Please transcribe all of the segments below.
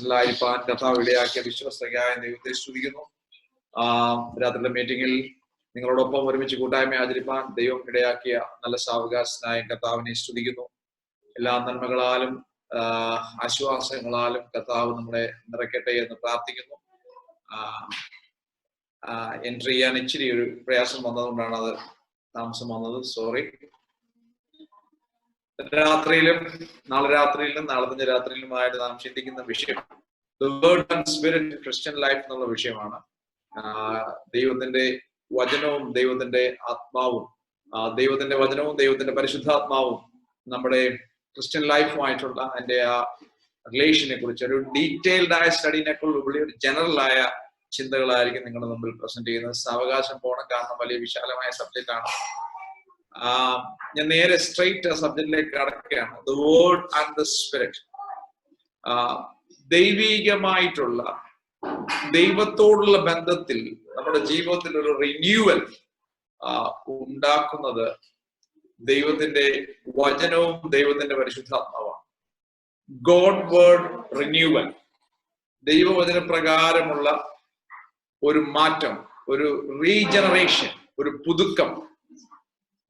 പ്രസന്റിലായിരിക്കാൻ കർത്താവ് ഇടയാക്കിയ വിശ്വസ്തയായ ദൈവത്തെ സ്തുതിക്കുന്നു. രാത്രിയിലെ മീറ്റിംഗിൽ നിങ്ങളോടൊപ്പം ഒരുമിച്ച് കൂട്ടായ്മ ആചരിപ്പാൻ ദൈവം ഇടയാക്കിയ നല്ല സാവകാശനായ കർത്താവിനെ സ്തുതിക്കുന്നു. എല്ലാ നന്മകളാലും ആശ്വാസങ്ങളാലും കർത്താവ് നമ്മളെ നിറയ്ക്കട്ടെ എന്ന് പ്രാർത്ഥിക്കുന്നു. എൻട്രി ചെയ്യാൻ ഇച്ചിരി ഒരു പ്രയാസം വന്നതുകൊണ്ടാണ് അത് താമസം വന്നത്, സോറി. രാത്രിയിലും നാളെ രാത്രിയിലും നാളത്തെ രാത്രിയിലുമായിട്ട് നാം ചിന്തിക്കുന്ന വിഷയം the Word and spirit Christian life എന്നുള്ള വിഷയമാണ്. ദൈവത്തിന്റെ വചനവും ദൈവത്തിന്റെ ആത്മാവും, ദൈവത്തിന്റെ വചനവും ദൈവത്തിന്റെ പരിശുദ്ധാത്മാവും നമ്മുടെ ക്രിസ്ത്യൻ ലൈഫുമായിട്ടുള്ള അതിന്റെ ആ റിലേഷനെ കുറിച്ച് ഒരു ഡീറ്റെയിൽഡ് ആയ സ്റ്റഡിനെക്കുള്ള ഒരു ജനറൽ ആയ ചിന്തകളായിരിക്കും നിങ്ങളുടെ മുമ്പിൽ പ്രസന്റ് ചെയ്യുന്നത്. സാവകാശം പോകണം, കാരണം വലിയ വിശാലമായ സബ്ജക്റ്റ് ആണ്. ഞാൻ നേരെ സ്ട്രെയിറ്റ് സബ്ജക്റ്റിലേക്ക് കടക്കുകയാണ്. The Word and the Spirit. ദൈവികമായിട്ടുള്ള ദൈവത്തോടുള്ള ബന്ധത്തിൽ നമ്മുടെ ജീവിതത്തിൽ ഒരു റിന്യൂവൽ ഉണ്ടാക്കുന്നത് ദൈവത്തിന്റെ വചനവും ദൈവത്തിന്റെ പരിശുദ്ധാത്മാവാണ്. ഗോഡ് വേർഡ് റിന്യൂവൽ, ദൈവവചന പ്രകാരമുള്ള ഒരു മാറ്റം, ഒരു റീജനറേഷൻ, ഒരു പുതുക്കം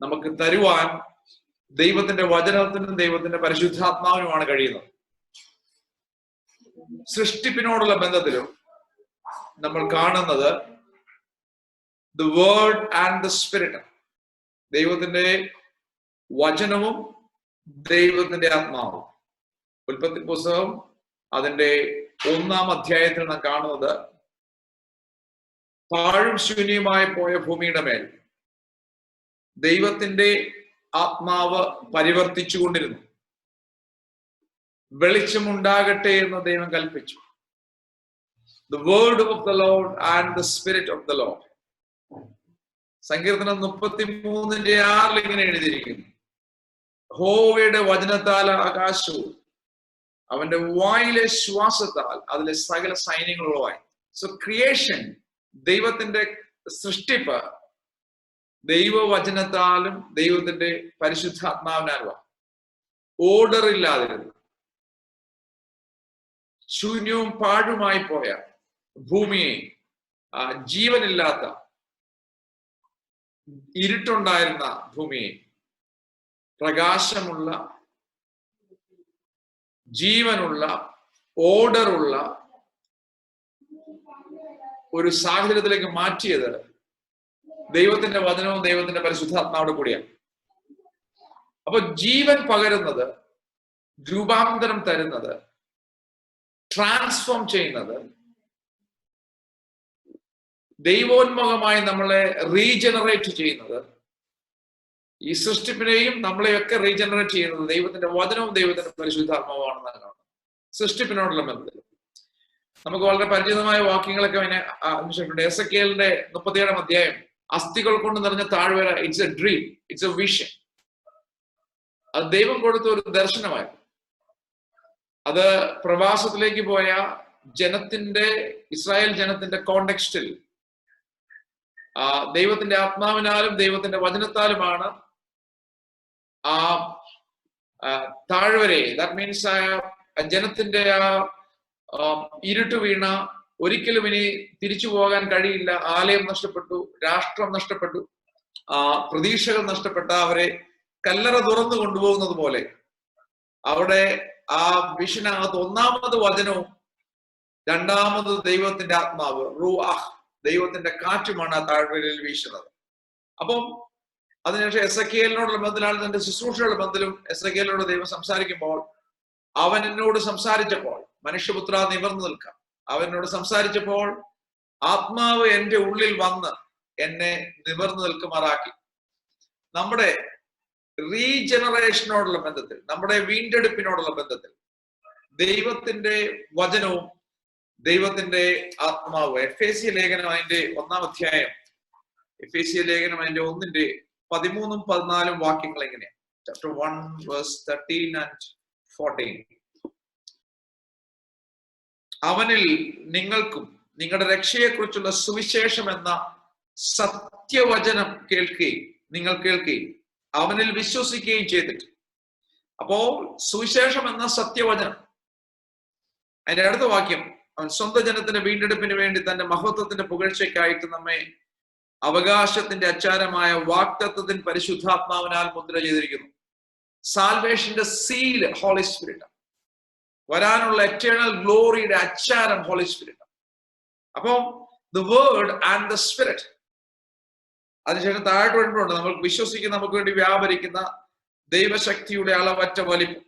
നമുക്ക് തരുവാൻ ദൈവത്തിന്റെ വചനത്തിനും ദൈവത്തിന്റെ പരിശുദ്ധാത്മാവിനുമാണ് കഴിയുന്നത്. സൃഷ്ടിപ്പിനോടുള്ള ബന്ധത്തിലും നമ്മൾ കാണുന്നത് the Word and the spirit, ദൈവത്തിന്റെ വചനവും ദൈവത്തിന്റെ ആത്മാവും. ഉൽപ്പത്തി പുസ്തകം അതിന്റെ 1-ാം അധ്യായത്തിൽ നാം കാണുന്നത് പാഴും ശൂന്യമായി പോയ ഭൂമിയുടെ മേൽ ദൈവത്തിന്റെ ആത്മാവ് പരിവർത്തിച്ചുകൊണ്ടിരുന്നു. വെളിച്ചമുണ്ടാകട്ടെ എന്ന് ദൈവം കൽപ്പിച്ചു. The word of the Lord and the spirit of the Lord. സങ്കീർത്തനം 33:6 ഇങ്ങനെ എഴുതിയിരിക്കുന്നു, യഹോവയുടെ വചനത്താൽ ആകാശവും അവന്റെ വായിലെ ശ്വാസത്താൽ അതിലെ സകല സൈന്യങ്ങളുമായി. സോ ക്രിയേഷൻ, ദൈവത്തിന്റെ സൃഷ്ടിപ്പ് ദൈവവചനത്താലും ദൈവത്തിന്റെ പരിശുദ്ധാത്മാവിനാലും ഓർഡർ ഇല്ലാതിരുന്നു. ശൂന്യവും പാഴുമായി പോയ ഭൂമിയെ, ജീവനില്ലാത്ത ഇരുട്ടുണ്ടായിരുന്ന ഭൂമിയെ പ്രകാശമുള്ള, ജീവനുള്ള, ഓർഡറുള്ള ഒരു സാഹചര്യത്തിലേക്ക് മാറ്റിയത് ദൈവത്തിന്റെ വചനവും ദൈവത്തിന്റെ പരിശുദ്ധാത്മാവോട് കൂടിയാണ്. അപ്പൊ ജീവൻ പകരുന്നത്, രൂപാന്തരം തരുന്നത്, ട്രാൻസ്ഫോം ചെയ്യുന്നത്, ദൈവോന്മുഖമായി നമ്മളെ റീജനറേറ്റ് ചെയ്യുന്നത്, ഈ സൃഷ്ടിപ്പിനെയും നമ്മളെയൊക്കെ റീജനറേറ്റ് ചെയ്യുന്നത് ദൈവത്തിന്റെ വചനവും ദൈവത്തിന്റെ പരിശുദ്ധാത്മാവാണെന്നാണ് കാണുന്നത്. സൃഷ്ടിപ്പിനോടുള്ള ബന്ധത്തിൽ നമുക്ക് വളരെ പരിചിതമായ വാക്യങ്ങളൊക്കെ അതിനെ അനുസരിച്ചിട്ടുണ്ട്. എസെക്കിയേലിന്റെ 37-ാം അധ്യായം, അസ്ഥികൾ കൊണ്ട് നിറഞ്ഞ താഴ്വര, it's A dream, it's A vision. അത് ദൈവം കൊടുത്ത ഒരു ദർശനമായിരുന്നു. അത് പ്രവാസത്തിലേക്ക് പോയ ജനത്തിന്റെ, ഇസ്രായേൽ ജനത്തിന്റെ കോണ്ടെക്സ്റ്റിൽ ദൈവത്തിന്റെ ആത്മാവിനാലും ദൈവത്തിന്റെ വചനത്താലുമാണ് ആ താഴ്വരയെ, ദാറ്റ് മീൻസ് ജനത്തിന്റെ ഇരുട്ട് വീണ, ഒരിക്കലും ഇനി തിരിച്ചു പോകാൻ കഴിയില്ല, ആലയം നഷ്ടപ്പെട്ടു, രാഷ്ട്രം നഷ്ടപ്പെട്ടു, പ്രതീക്ഷകൾ നഷ്ടപ്പെട്ട അവരെ കല്ലറ തുറന്നു കൊണ്ടുപോകുന്നത് പോലെ അവിടെ ആ വിഷനകത്ത് ഒന്നാമത് വചനവും രണ്ടാമത് ദൈവത്തിന്റെ ആത്മാവ്, റൂആഹ്, ദൈവത്തിന്റെ കാറ്റുമാണ് ആ താഴ്വരയിൽ വീശുന്നത്. അപ്പം അതിനുശേഷം എസെക്കിയേലിനോടുള്ള ബന്ധത്തിലാണ് തന്റെ ശുശ്രൂഷയുടെ ബന്ധത്തിലും എസെക്കിയേലിനോട് ദൈവം സംസാരിക്കുമ്പോൾ, അവൻ എന്നോട് സംസാരിച്ചപ്പോൾ, മനുഷ്യപുത്ര നിവർന്നു നിൽക്കാം, അവനോട് സംസാരിച്ചപ്പോൾ ആത്മാവ് എന്റെ ഉള്ളിൽ വന്ന് എന്നെ നിവർന്നു നിൽക്കുമാറാക്കി. നമ്മുടെ റീജനറേഷനോടുള്ള ബന്ധത്തിൽ, നമ്മുടെ വീണ്ടെടുപ്പിനോടുള്ള ബന്ധത്തിൽ ദൈവത്തിന്റെ വചനവും ദൈവത്തിന്റെ ആത്മാവ്. എഫേസ്യ ലേഖനം അതിന്റെ 1-ാം അധ്യായം, എഫേസ്യ ലേഖനം അതിന്റെ 1-ന്റെ 13-14 വാക്യങ്ങൾ എങ്ങനെയാണ്? Chapter 1 verse 13 and 14. അവനിൽ നിങ്ങൾക്കും നിങ്ങളുടെ രക്ഷയെക്കുറിച്ചുള്ള സുവിശേഷം എന്ന സത്യവചനം നിങ്ങൾ കേൾക്കുകയും അവനിൽ വിശ്വസിക്കുകയും ചെയ്തിട്ട്. അപ്പോൾ സുവിശേഷം എന്ന സത്യവചനം, അതിന്റെ അടുത്ത വാക്യം, അവൻ സ്വന്തം ജനത്തിന്റെ വീണ്ടെടുപ്പിന് വേണ്ടി തന്റെ മഹത്വത്തിന്റെ പുകഴ്ചയ്ക്കായിട്ട് നമ്മെ അവകാശത്തിന്റെ അച്ചാരമായ വാഗ്ദത്തത്തിന് പരിശുദ്ധാത്മാവിനാൽ മുദ്ര ചെയ്തിരിക്കുന്നു. സാൽവേഷന്റെ സീല് ഹോളി സ്പിരിറ്റ്, വരാനുള്ള എറ്റേണൽ ഗ്ലോറിയുടെ അച്ചാരം ഹോളി സ്പിരിറ്റ്. അപ്പം the Word and the spirit. അതിനുശേഷം താഴോട്ട് വരുമ്പോഴുണ്ട് നമ്മൾ വിശ്വസിക്കുന്ന, നമുക്ക് വേണ്ടി വ്യാപരിക്കുന്ന ദൈവശക്തിയുടെ അളവറ്റ വലിപ്പം.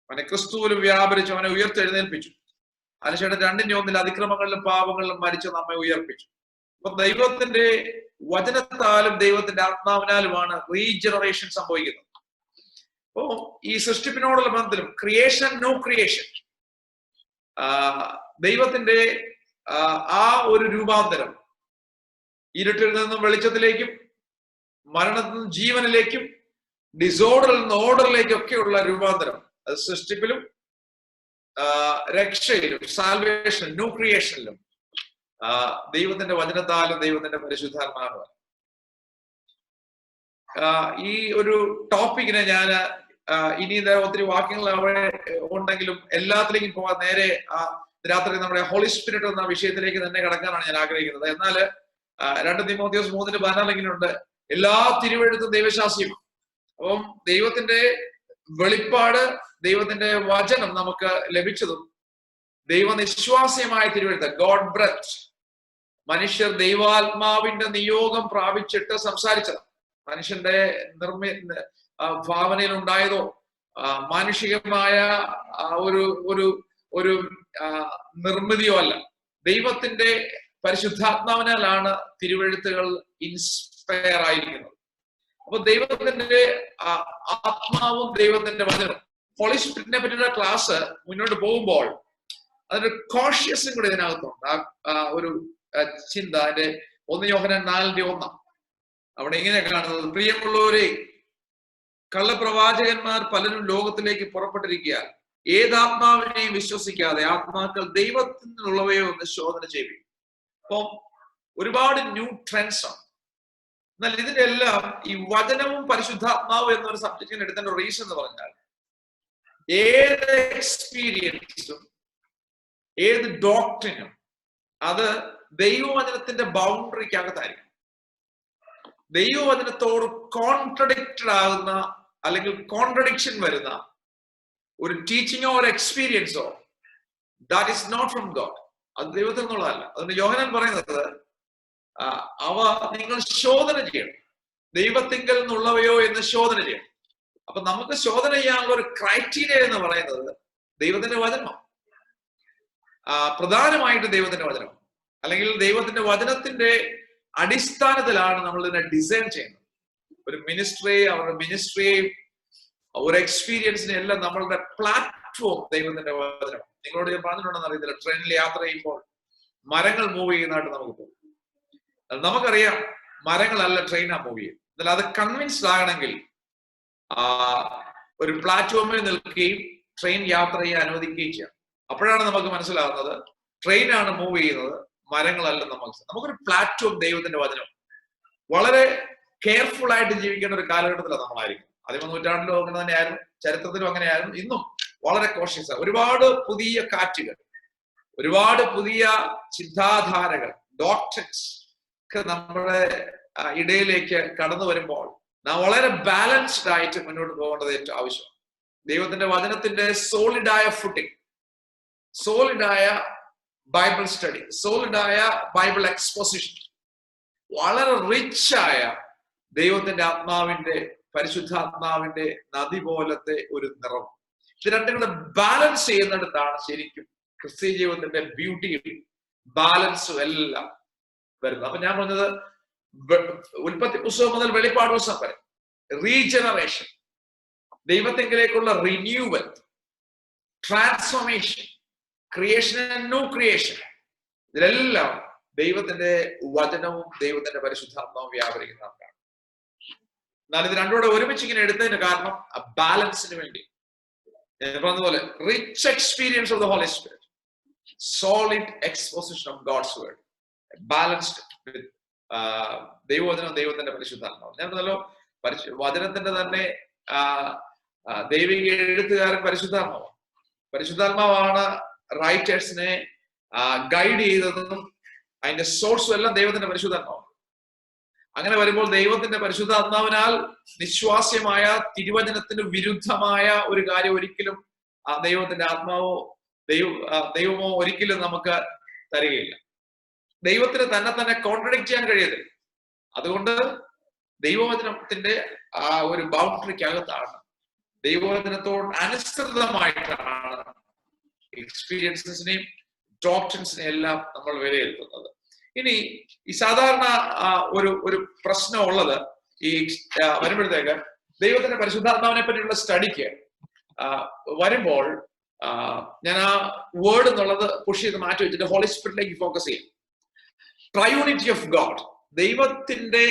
അവനെ ക്രിസ്തുവിലും വ്യാപരിച്ചു, അവനെ ഉയർത്തെഴുന്നേൽപ്പിച്ചു. അതിനുശേഷം 2:1 അതിക്രമങ്ങളിലും പാപങ്ങളിലും മരിച്ചു നമ്മെ ഉയർപ്പിച്ചു. അപ്പൊ ദൈവത്തിന്റെ വചനത്താലും ദൈവത്തിന്റെ ആത്മാവിനാലുമാണ് റീജനറേഷൻ സംഭവിക്കുന്നത്. അപ്പോ ഈ സൃഷ്ടിപ്പിനോടുള്ള ബന്ധത്തിലും ക്രിയേഷൻ നോ ക്രിയേഷൻ, ദൈവത്തിന്റെ ആ ഒരു രൂപാന്തരം, ഇരുട്ടിൽ നിന്നും വെളിച്ചത്തിലേക്കും മരണത്തിൽ നിന്നും ജീവനിലേക്കും ഡിസോർഡറിൽ നിന്ന് ഓർഡറിലേക്കും ഒക്കെയുള്ള രൂപാന്തരം, അത് സൃഷ്ടിപ്പിലും രക്ഷയിലും സാൽവേഷനിലും ന്യൂ ക്രിയേഷനിലും ദൈവത്തിന്റെ വചനത്താലും ദൈവത്തിന്റെ പരിശുദ്ധാത്മാവിലും. ഈ ഒരു ടോപ്പിക്കിനെ ഞാൻ ഇനി ഒത്തിരി വാക്യങ്ങൾ അവിടെ ഉണ്ടെങ്കിലും എല്ലാത്തിലേക്കും പോകാൻ നേരെ രാത്രി നമ്മുടെ ഹോളി സ്പിരിറ്റ് എന്ന വിഷയത്തിലേക്ക് തന്നെ കടക്കാനാണ് ഞാൻ ആഗ്രഹിക്കുന്നത്. എന്നാൽ 2 തിമോഥെയോസ് 3:14 എല്ലാ തിരുവെഴുത്തും ദൈവശാസ്ത്രം. അപ്പം ദൈവത്തിന്റെ വെളിപ്പാട്, ദൈവത്തിന്റെ വചനം നമുക്ക് ലഭിച്ചതും ദൈവനിശ്വാസ്യമായ തിരുവെഴുത്ത്, ഗോഡ് ബ്രെത്ത്, മനുഷ്യർ ദൈവാത്മാവിന്റെ നിയോഗം പ്രാപിച്ചിട്ട് സംസാരിച്ചത്, മനുഷ്യന്റെ ഭാവനയിൽ ഉണ്ടായതോ മാനുഷികമായ ഒരു ഒരു ഒരു നിർമ്മിതിയോ അല്ല. ദൈവത്തിന്റെ പരിശുദ്ധാത്മാവിനാലാണ് തിരുവെഴുത്തുകൾ ഇൻസ്പയർ ആയിരിക്കുന്നത്. അപ്പൊ ദൈവത്തിന്റെ ആത്മാവും ദൈവത്തിന്റെ വചനവും, ഹോളി സ്പിരിറ്റിനെ പറ്റിയുള്ള ക്ലാസ് മുന്നോട്ട് പോകുമ്പോൾ അതിന്റെ കോഷ്യസും കൂടെ ഇതിനകത്തുണ്ട്. ഒരു ചിന്ത, അതിന്റെ 1 യോഹന്നാൻ 4:1 അവിടെ ഇങ്ങനെ കാണുന്നത്, പ്രിയമുള്ളവരെ, കള്ളപ്രവാചകന്മാർ പലരും ലോകത്തിലേക്ക് പുറപ്പെട്ടിരിക്കുക, ഏതാത്മാവിനെയും വിശ്വസിക്കാതെ ആത്മാക്കൾ ദൈവത്തിൽ നിന്നുള്ളവയോ എന്ന് ശോധന ചെയ്യും. അപ്പം ഒരുപാട് ന്യൂ ട്രെൻഡ്സ് ആണ്. എന്നാൽ ഇതിന്റെ എല്ലാം ഈ വചനവും പരിശുദ്ധാത്മാവും എന്നൊരു സബ്ജക്റ്റിന് എടുത്തേണ്ട റീസൺ എന്ന് പറഞ്ഞാൽ, ഏത് എക്സ്പീരിയൻസും ഏത് ഡോക്ട്രിനും അത് ദൈവവചനത്തിന്റെ ബൗണ്ടറിക്കകത്തായിരിക്കും. ദൈവവചനത്തോട് കോൺട്രഡിക്റ്റഡ് ആകുന്ന അല്ലെങ്കിൽ കോൺട്രഡിക്ഷൻ വരുന്ന ഒരു ടീച്ചിങ്ങോ ഒരു എക്സ്പീരിയൻസോ, that is not from God, അത് ദൈവത്തിൽ നിന്നുള്ളതല്ല. അതുകൊണ്ട് യോഹന്നാൻ പറയുന്നത് അവ നിങ്ങൾ ശോധന ചെയ്യണം, ദൈവത്തിങ്കൽ നിന്നുള്ളവയോ എന്ന് ശോധന ചെയ്യണം. അപ്പൊ നമുക്ക് ശോധന ചെയ്യാനുള്ള ഒരു ക്രൈറ്റീരിയ എന്ന് പറയുന്നത് ദൈവത്തിന്റെ വചനം, പ്രധാനമായിട്ട് ദൈവത്തിന്റെ വചനം, അല്ലെങ്കിൽ ദൈവത്തിന്റെ വചനത്തിന്റെ അടിസ്ഥാനത്തിലാണ് നമ്മൾ ഇതിനെ ഡിസൈൻ ചെയ്യുന്നത്. ഒരു അവരുടെ മിനിസ്ട്രിയെയും ഒരു എക്സ്പീരിയൻസിനെ എല്ലാം നമ്മളുടെ പ്ലാറ്റ്ഫോം ദൈവത്തിന്റെ വചനം. നിങ്ങളോട് ഞാൻ പറഞ്ഞിട്ടുണ്ടെന്ന് അറിയത്തില്ല, ട്രെയിനിൽ യാത്ര ചെയ്യുമ്പോൾ മരങ്ങൾ മൂവ് ചെയ്യുന്നതായിട്ട് നമുക്ക് പോകും. നമുക്കറിയാം മരങ്ങളല്ല ട്രെയിനാ മൂവ് ചെയ്യും. എന്നാൽ അത് കൺവിൻസ്ഡ് ആകണമെങ്കിൽ ഒരു പ്ലാറ്റ്ഫോമിൽ നിൽക്കുകയും ട്രെയിൻ യാത്ര ചെയ്യാൻ അനുവദിക്കുകയും ചെയ്യാം. അപ്പോഴാണ് നമുക്ക് മനസ്സിലാകുന്നത് ട്രെയിനാണ് മൂവ് ചെയ്യുന്നത്, മരങ്ങളല്ല. നമുക്കൊരു പ്ലാറ്റ്ഫോം ദൈവത്തിന്റെ വചനം. വളരെ കെയർഫുൾ ആയിട്ട് ജീവിക്കേണ്ട ഒരു കാലഘട്ടത്തിലാണ് നമ്മളായിരിക്കും. 11 നൂറ്റാണ്ടിലും അങ്ങനെ തന്നെയായിരുന്നു, ചരിത്രത്തിലും അങ്ങനെയായിരുന്നു. ഇന്നും വളരെ കോഷ്യസ്. ഒരുപാട് പുതിയ കാറ്റുകൾ, ഒരുപാട് പുതിയ ചിന്താധാരകൾ, ഡോക്ട്രിൻസ് ഒക്കെ നമ്മുടെ ഇടയിലേക്ക് കടന്നു വരുമ്പോൾ നാം വളരെ ബാലൻസ്ഡ് ആയിട്ട് മുന്നോട്ട് പോകേണ്ടത് ഏറ്റവും ആവശ്യമാണ്. ദൈവത്തിന്റെ വചനത്തിന്റെ സോളിഡായ ഫുട്ടിങ്, സോളിഡായ ബൈബിൾ സ്റ്റഡി, സോളിഡായ ബൈബിൾ എക്സ്പോസിഷൻ, വളരെ റിച്ചായ ദൈവത്തിന്റെ ആത്മാവിന്റെ പരിശുദ്ധാത്മാവിന്റെ നദി പോലത്തെ ഒരു നിറം. ഇത് രണ്ടും കൂടെ ബാലൻസ് ചെയ്യുന്നിടത്താണ് ശരിക്കും ക്രിസ്തീയ ജീവിതത്തിന്റെ ബ്യൂട്ടിയും ബാലൻസും എല്ലാം വരുന്നത്. അപ്പൊ ഞാൻ പറഞ്ഞത് ഉൽപ്പത്തി പുസ്തകം മുതൽ വെളിപ്പാട് പുസ്തകം വരെ റീജനറേഷൻ, ദൈവത്തെങ്കിലേക്കുള്ള renewal, transformation, creation and new creation, ഇതിലെല്ലാം ദൈവത്തിന്റെ വചനവും ദൈവത്തിന്റെ പരിശുദ്ധാത്മാവും വ്യാപരിക്കുന്നതാണ്. എന്നാൽ ഇത് രണ്ടുകൂടെ ഒരുമിച്ച് ഇങ്ങനെ എടുത്തതിന് കാരണം ബാലൻസിന് വേണ്ടി. പറഞ്ഞതുപോലെ rich experience of the holy Spirit, solid exposition of God's word, balanced with ദൈവവചനം, ദൈവത്തിന്റെ പരിശുദ്ധാത്മാവ്. ഞാൻ പറഞ്ഞല്ലോ വചനത്തിന്റെ തന്നെ ദൈവിക എഴുത്തുകാരൻ പരിശുദ്ധാത്മാവാണ്. പരിശുദ്ധാത്മാവാണ് റൈറ്റേഴ്സിനെ ഗൈഡ് ചെയ്തതും അതിന്റെ സോഴ്സും എല്ലാം ദൈവത്തിന്റെ പരിശുദ്ധാത്മാവാണ്. അങ്ങനെ വരുമ്പോൾ ദൈവത്തിന്റെ പരിശുദ്ധാത്മാവിനാൽ നിശ്വാസ്യമായ തിരുവചനത്തിന് വിരുദ്ധമായ ഒരു കാര്യം ഒരിക്കലും ദൈവത്തിന്റെ ആത്മാവോ ദൈവമോ ഒരിക്കലും നമുക്ക് തരികയില്ല. ദൈവത്തിന് തന്നെ കോൺട്രഡിക്ട് ചെയ്യാൻ കഴിയത്തില്ല. അതുകൊണ്ട് ദൈവവചനത്തിന്റെ ആ ഒരു ബൗണ്ടറിക്കകത്താണ്, ദൈവവചനത്തോട് അനുസൃതമായിട്ടാണ് എക്സ്പീരിയൻസസിനെയും ഡോക്ട്രിൻസിനെയും എല്ലാം നമ്മൾ വിലയിരുത്തുന്നത്. ഇനി ഈ സാധാരണ ഒരു പ്രശ്നം ഉള്ളത് ഈ വരുമ്പോഴത്തേക്ക് ദൈവത്തിന്റെ പരിശുദ്ധാത്മാവിനെ പറ്റിയുള്ള സ്റ്റഡിക്ക് വരുമ്പോൾ ഞാൻ ആ വേർഡ് എന്നുള്ളത് പുഷ് ചെയ്ത് മാറ്റി വെച്ചിട്ട് ഹോളി സ്പിരിറ്റിലേക്ക് ഫോക്കസ് ചെയ്യും. ട്രയൂണിറ്റി ഓഫ് ഗോഡ്, ദൈവത്തിന്റെ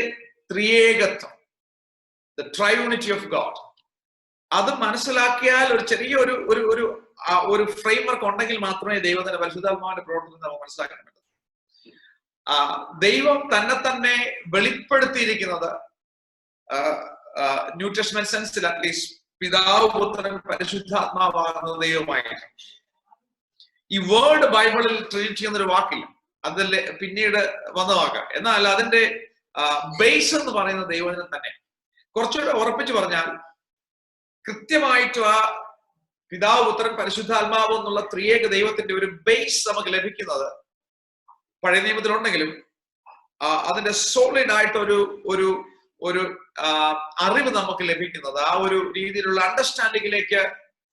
ത്രിയേകത്വം, ദ ട്രയൂണിറ്റി ഓഫ് ഗോഡ്, അത് മനസ്സിലാക്കിയാൽ ഒരു ചെറിയ ഒരു ഫ്രെയിംവർക്ക് ഉണ്ടെങ്കിൽ മാത്രമേ ദൈവത്തിന്റെ പരിശുദ്ധാത്മാവിന്റെ പ്രവർത്തനം നമുക്ക് മനസ്സിലാക്കാൻ പറ്റൂ. ദൈവം തന്നെ വെളിപ്പെടുത്തിയിരിക്കുന്നത് ന്യൂ ടെസ്റ്റ്മെന്റ് സെൻസിൽ അറ്റ്ലീസ്റ്റ് പിതാവ് പുത്രൻ പരിശുദ്ധാത്മാവാകുന്ന ദൈവമായിട്ട്. ഈ വേർഡ് ബൈബിളിൽ ട്രീറ്റ് എന്നൊരു വാക്കില്ല, അതിൽ പിന്നീട് വന്ന വാക്ക്. എന്നാൽ അതിന്റെ ബേസ് എന്ന് പറയുന്ന ദൈവജനം തന്നെ. കുറച്ചുകൂടെ ഉറപ്പിച്ചു പറഞ്ഞാൽ കൃത്യമായിട്ടും ആ പിതാവ് പുത്രൻ പരിശുദ്ധാത്മാവ് എന്നുള്ള ത്രിയേക ദൈവത്തിന്റെ ഒരു ബേസ് നമുക്ക് ലഭിക്കുന്നത് പഴയ നിയമത്തിലുണ്ടെങ്കിലും അതിന്റെ സോളിഡ് ആയിട്ട് ഒരു അറിവ് നമുക്ക് ലഭിക്കുന്നത്, ആ ഒരു രീതിയിലുള്ള അണ്ടർസ്റ്റാൻഡിങ്ങിലേക്ക്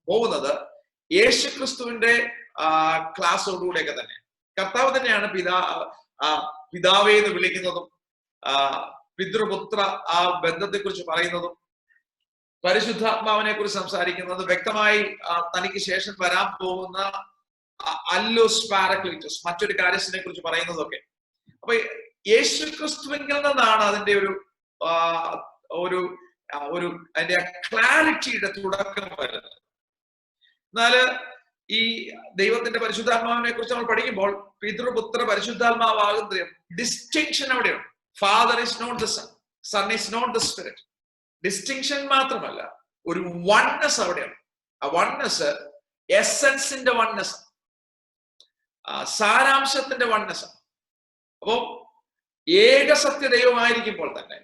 പോകുന്നത് യേശുക്രിസ്തുവിന്റെ ക്ലാസ്സോടുകൂടെയൊക്കെ തന്നെ. കർത്താവ് തന്നെയാണ് പിതാവേ എന്ന് വിളിക്കുന്നതും പിതൃപുത്ര ആ ബന്ധത്തെ കുറിച്ച് പറയുന്നതും പരിശുദ്ധാത്മാവിനെ കുറിച്ച് സംസാരിക്കുന്നത് വ്യക്തമായി തനിക്ക് ശേഷം വരാൻ പോകുന്ന അല്ലോസ് പാരക്ലീറ്റസ് മറ്റൊരു കാര്യത്തിനെ കുറിച്ച് പറയുന്നതൊക്കെ. അപ്പൊ യേശുക്രിസ്തുവിങ്കിൽ നിന്നാണ് അതിന്റെ അതിന്റെ ക്ലാരിറ്റിയുടെ തുടക്കം വരുന്നത്. എന്നാല് ഈ ദൈവത്തിന്റെ പരിശുദ്ധാത്മാവിനെ കുറിച്ച് നമ്മൾ പഠിക്കുമ്പോൾ പിതൃപുത്ര പരിശുദ്ധാത്മാവാകുന്ന ഡിസ്റ്റിങ്ഷൻ അവിടെയാണ്. Father is not the son, son is not the spirit. Distinction മാത്രമല്ല, ഒരു വൺനെസ് അവിടെയാണ്. ആ വൺനെസ് എസൻസിന്റെ വൺനെസ്, സാരാംശത്തിന്റെ വൺനെസ്. അപ്പോ ഏകസത്യ ദൈവമായിരിക്കുമ്പോൾ തന്നെ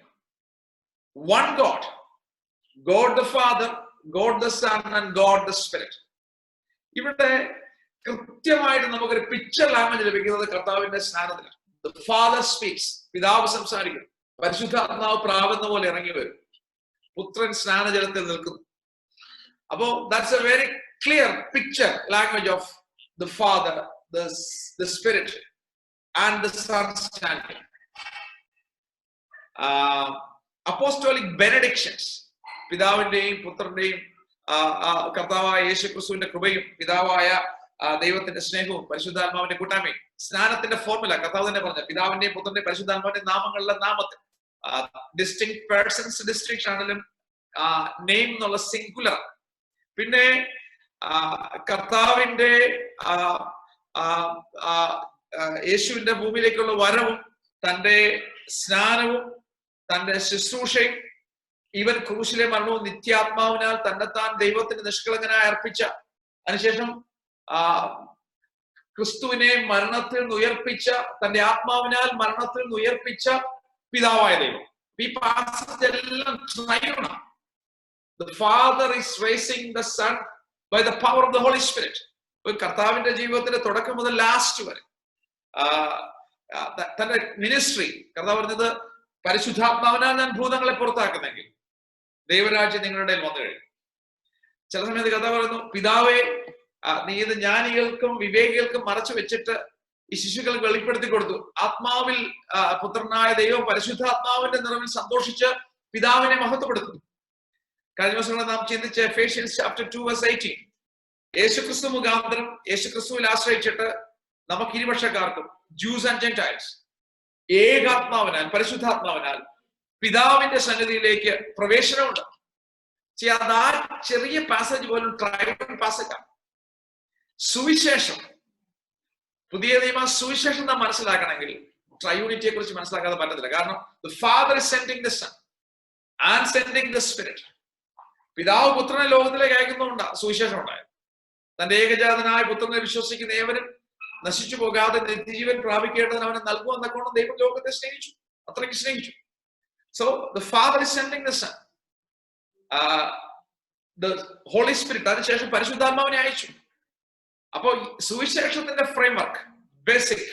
one God, God the father, God the son and God the spirit. ഇവിടെ കൃത്യമായിട്ട് നമുക്കൊരു പിക്ചർ ലാംഗ്വേജ് ലഭിക്കുന്നത് കർത്താവിന്റെ സ്നാനത്തിലാണ്. ദ ഫാദർ സ്പീക്സ്, പിതാവ് സംസാരിക്കും, പരിശുദ്ധാത്മാവ് പ്രാവുന്ന പോലെ ഇറങ്ങി വരും, പുത്രൻ സ്നാനജലത്തിൽ നിൽക്കുന്നു. അപ്പോ that's A very clear picture language of the father, the spirit and the son standing. Apostolic benedictions, പിതാവിന്റെയും പുത്രന്റെയും കർത്താവായ യേശുക്രിസ്തുവിന്റെ കൃപയും പിതാവായ ദൈവത്തിന്റെ സ്നേഹവും പരിശുദ്ധാത്മാവിന്റെ കൂട്ടായ്മയും. സ്നാനത്തിന്റെ ഫോർമുല കർത്താവ് തന്നെ പറഞ്ഞ പിതാവിന്റെയും പുത്രന്റെയും പരിശുദ്ധാത്മാവിന്റെ നാമങ്ങളിലെ നാമത്തിൽ ഡിസ്റ്റിങ് പേഴ്സൺസ് ഡിസ്റ്റിങ്ഷൻ ആണെങ്കിലും നെയിം എന്നുള്ള സിംഗുലർ. പിന്നെ കർത്താവിന്റെ യേശുവിന്റെ ഭൂമിയിലേക്കുള്ള വരവും തന്റെ സ്നാനവും തന്റെ ശുശ്രൂഷയും ഇവൻ ക്രൂശിലെ മരണവും നിത്യാത്മാവിനാൽ തന്നെത്താൻ ദൈവത്തിന് നിഷ്കളങ്കനായി അർപ്പിച്ച അതിനുശേഷം ക്രിസ്തുവിനെ മരണത്തിൽ നിന്ന് ഉയർപ്പിച്ച, തന്റെ ആത്മാവിനാൽ മരണത്തിൽ നിന്ന് ഉയർപ്പിച്ച പിതാവായ ദൈവം. ഈ പാസേജ് എല്ലാം ട്രൈയൂണാണ്. The Father is raising the Son by the power of the Holy Spirit. കർത്താവിന്റെ ജീവിതത്തിന്റെ തുടക്കം മുതൽ ലാസ്റ്റ് വരെ തന്റെ മിനിസ്ട്രി കർത്താവ് പറഞ്ഞത് പരിശുദ്ധാത്മാവിനാൽ ഞാൻ ഭൂതങ്ങളെ പുറത്താക്കുന്നെങ്കിൽ ദൈവരാജ്യം നിങ്ങളുടെ ഇടയിൽ വന്നു കഴിഞ്ഞു. ചില സമയത്ത് കർത്താവ് പറയുന്നു, പിതാവേ നീ ഇത് ജ്ഞാനികൾക്കും വിവേകികൾക്കും മറച്ചു വെച്ചിട്ട് ഈ ശിശുക്കൾക്ക് വെളിപ്പെടുത്തി കൊടുത്തു. ആത്മാവിൽ പുത്രനായ ദൈവം പരിശുദ്ധാത്മാവിന്റെ നിറവിൽ സന്തോഷിച്ച് പിതാവിനെ മഹത്വപ്പെടുത്തുന്നു. കഴിഞ്ഞ ദിവസങ്ങളിൽ നാം ചിന്തിച്ച എഫേഷ്യൻസ് ചാപ്റ്റർ 2:18 യേശുക്രിസ്തു മുഖാന്തരം യേശുക്രിസ്തുവിൽ ആശ്രയിച്ചിട്ട് നമുക്ക് ഇരുപക്ഷക്കാർക്കും ജൂസ് ആൻഡ് ജെന്റൈൽസ് ഏകാത്മാവിനാൽ പരിശുദ്ധാത്മാവിനാൽ പിതാവിന്റെ സന്നിധിയിലേക്ക് പ്രവേശനമുണ്ട്. അത് ആ ചെറിയ പാസേജ് പോലും ട്രൈബൽ പാസേജാണ്. സുവിശേഷം, പുതിയ നിയമ സുവിശേഷം നാം മനസ്സിലാക്കണമെങ്കിൽ ട്രയൂണിറ്റിയെ കുറിച്ച് മനസ്സിലാക്കാതെ പറ്റത്തില്ല. കാരണം the Father is sending the Son and sending the Spirit. പിതാവ് പുത്രനെ ലോകത്തിലേക്ക് അയക്കുന്നതുകൊണ്ടാണ് സുവിശേഷം ഉണ്ടായത്. തന്റെ ഏകജാതനായ പുത്രനെ വിശ്വസിക്കുന്ന ഏവരും നശിച്ചു പോകാതെ നിത്യജീവൻ പ്രാപിക്കേണ്ടതിന് അവനെ നൽകുമെന്നൊക്കെ ദൈവം ലോകത്തെ സ്നേഹിച്ചു, അത്രയ്ക്ക് സ്നേഹിച്ചു. So the father is sending the son, the holy spirit, അതിനുശേഷം പരിശുദ്ധാത്മാവിനെ അയച്ചു. അപ്പോ സുവിശേഷത്തിന്റെ ഫ്രെയിംവർക്ക് ബേസിക്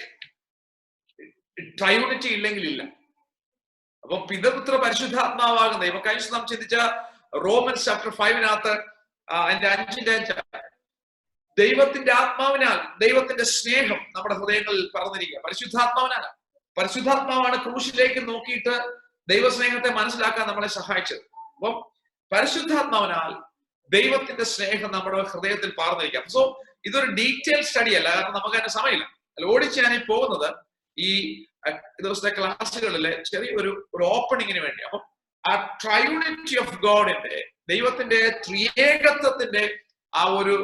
ട്രയൂണിറ്റി ഇല്ലെങ്കിൽ ഇല്ല. അപ്പൊ പിതപുത്ര പരിശുദ്ധാത്മാവാകുന്ന ഇപ്പൊ കഴിഞ്ഞ നാം ചിന്തിച്ച റോമൻസ് ചാപ്റ്റർ 5 അതിന്റെ 5 ദൈവത്തിന്റെ ആത്മാവിനാൽ, ദൈവത്തിന്റെ സ്നേഹം നമ്മുടെ ഹൃദയങ്ങളിൽ പറന്നിരിക്കുക പരിശുദ്ധാത്മാവിനാണ്. പരിശുദ്ധാത്മാവാണ് ക്രൂശിലേക്ക് നോക്കിയിട്ട് ദൈവസ്നേഹത്തെ മനസ്സിലാക്കാൻ നമ്മളെ സഹായിച്ചത്. അപ്പം പരിശുദ്ധാത്മാവിനാൽ ദൈവത്തിന്റെ സ്നേഹം നമ്മുടെ ഹൃദയത്തിൽ പാർന്നിരിക്കാം. സോ ഇതൊരു ഡീറ്റെയിൽ സ്റ്റഡി അല്ല, കാരണം നമുക്ക് അതിന് സമയമില്ല. അല്ല, ഓടിച്ച് ഞാൻ പോകുന്നത് ഈ ദിവസത്തെ ക്ലാസ്സുകളിലെ ചെറിയൊരു ഓപ്പണിങ്ങിന് വേണ്ടി. അപ്പം ആ ട്രയൂണിറ്റി ഓഫ് ഗോഡിന്റെ, ദൈവത്തിന്റെ ത്രിയേകത്വത്തിന്റെ ആ ഒരു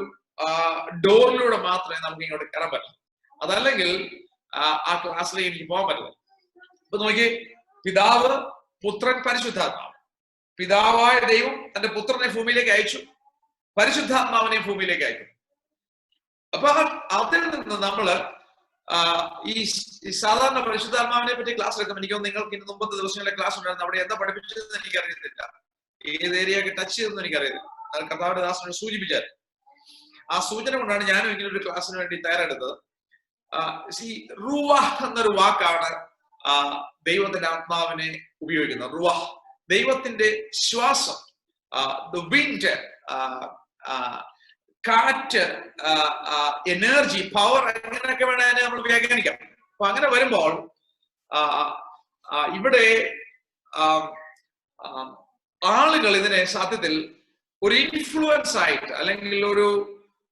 ഡോറിലൂടെ മാത്രമേ നമുക്ക് ഇങ്ങോട്ട് കയറാൻ പറ്റൂ. അതല്ലെങ്കിൽ ആ ക്ലാസ്സിലേക്ക് എനിക്ക് പോകാൻ പറ്റില്ല. ഇപ്പൊ നോക്കി, പിതാവ്, പുത്രൻ, പരിശുദ്ധാത്മാവ്. പിതാവായ ദൈവം തന്റെ പുത്രനെ ഭൂമിയിലേക്ക് അയച്ചു, പരിശുദ്ധാത്മാവിനെ ഭൂമിയിലേക്ക് അയക്കും. അപ്പൊ അതിൽ നിന്ന് നമ്മള് ഈ സാധാരണ പരിശുദ്ധാത്മാവിനെ പറ്റി ക്ലാസ് എടുക്കും. എനിക്ക് നിങ്ങൾക്ക് ഇന്ന് മുമ്പത്തെ ദിവസങ്ങളിലെ ക്ലാസ് ഉണ്ടായിരുന്നു. അവിടെ എന്താ പഠിപ്പിച്ചതെന്ന് എനിക്കറിയത്തില്ല, ഏത് ഏരിയയൊക്കെ ടച്ച് ചെയ്തെന്ന് എനിക്കറിയത്തില്ല. അത് കർത്താവിന്റെ ദാസനോട് സൂചിപ്പിച്ചായിരുന്നു. ആ സൂചന കൊണ്ടാണ് ഞാനും ഇങ്ങനെ ഒരു ക്ലാസ്സിന് വേണ്ടി തയ്യാറെടുത്തത്. ഈ റൂവാഹ് എന്നൊരു വാക്കാണ് ദൈവത്തിന്റെ ആത്മാവിനെ ഉപയോഗിക്കുന്നത്. റൂവാഹ്, ദൈവത്തിന്റെ ശ്വാസം, ദ വിൻഡ്, കാറ്റ്, എനർജി, പവർ, അങ്ങനെയൊക്കെ വേണേൽ നമ്മൾ വ്യാഖ്യാനിക്കാം. അപ്പൊ അങ്ങനെ വരുമ്പോൾ ഇവിടെ ആളുകൾ ഇതിനെ സത്യത്തിൽ ഒരു ഇൻഫ്ലുവൻസ് ആയിട്ട് അല്ലെങ്കിൽ ഒരു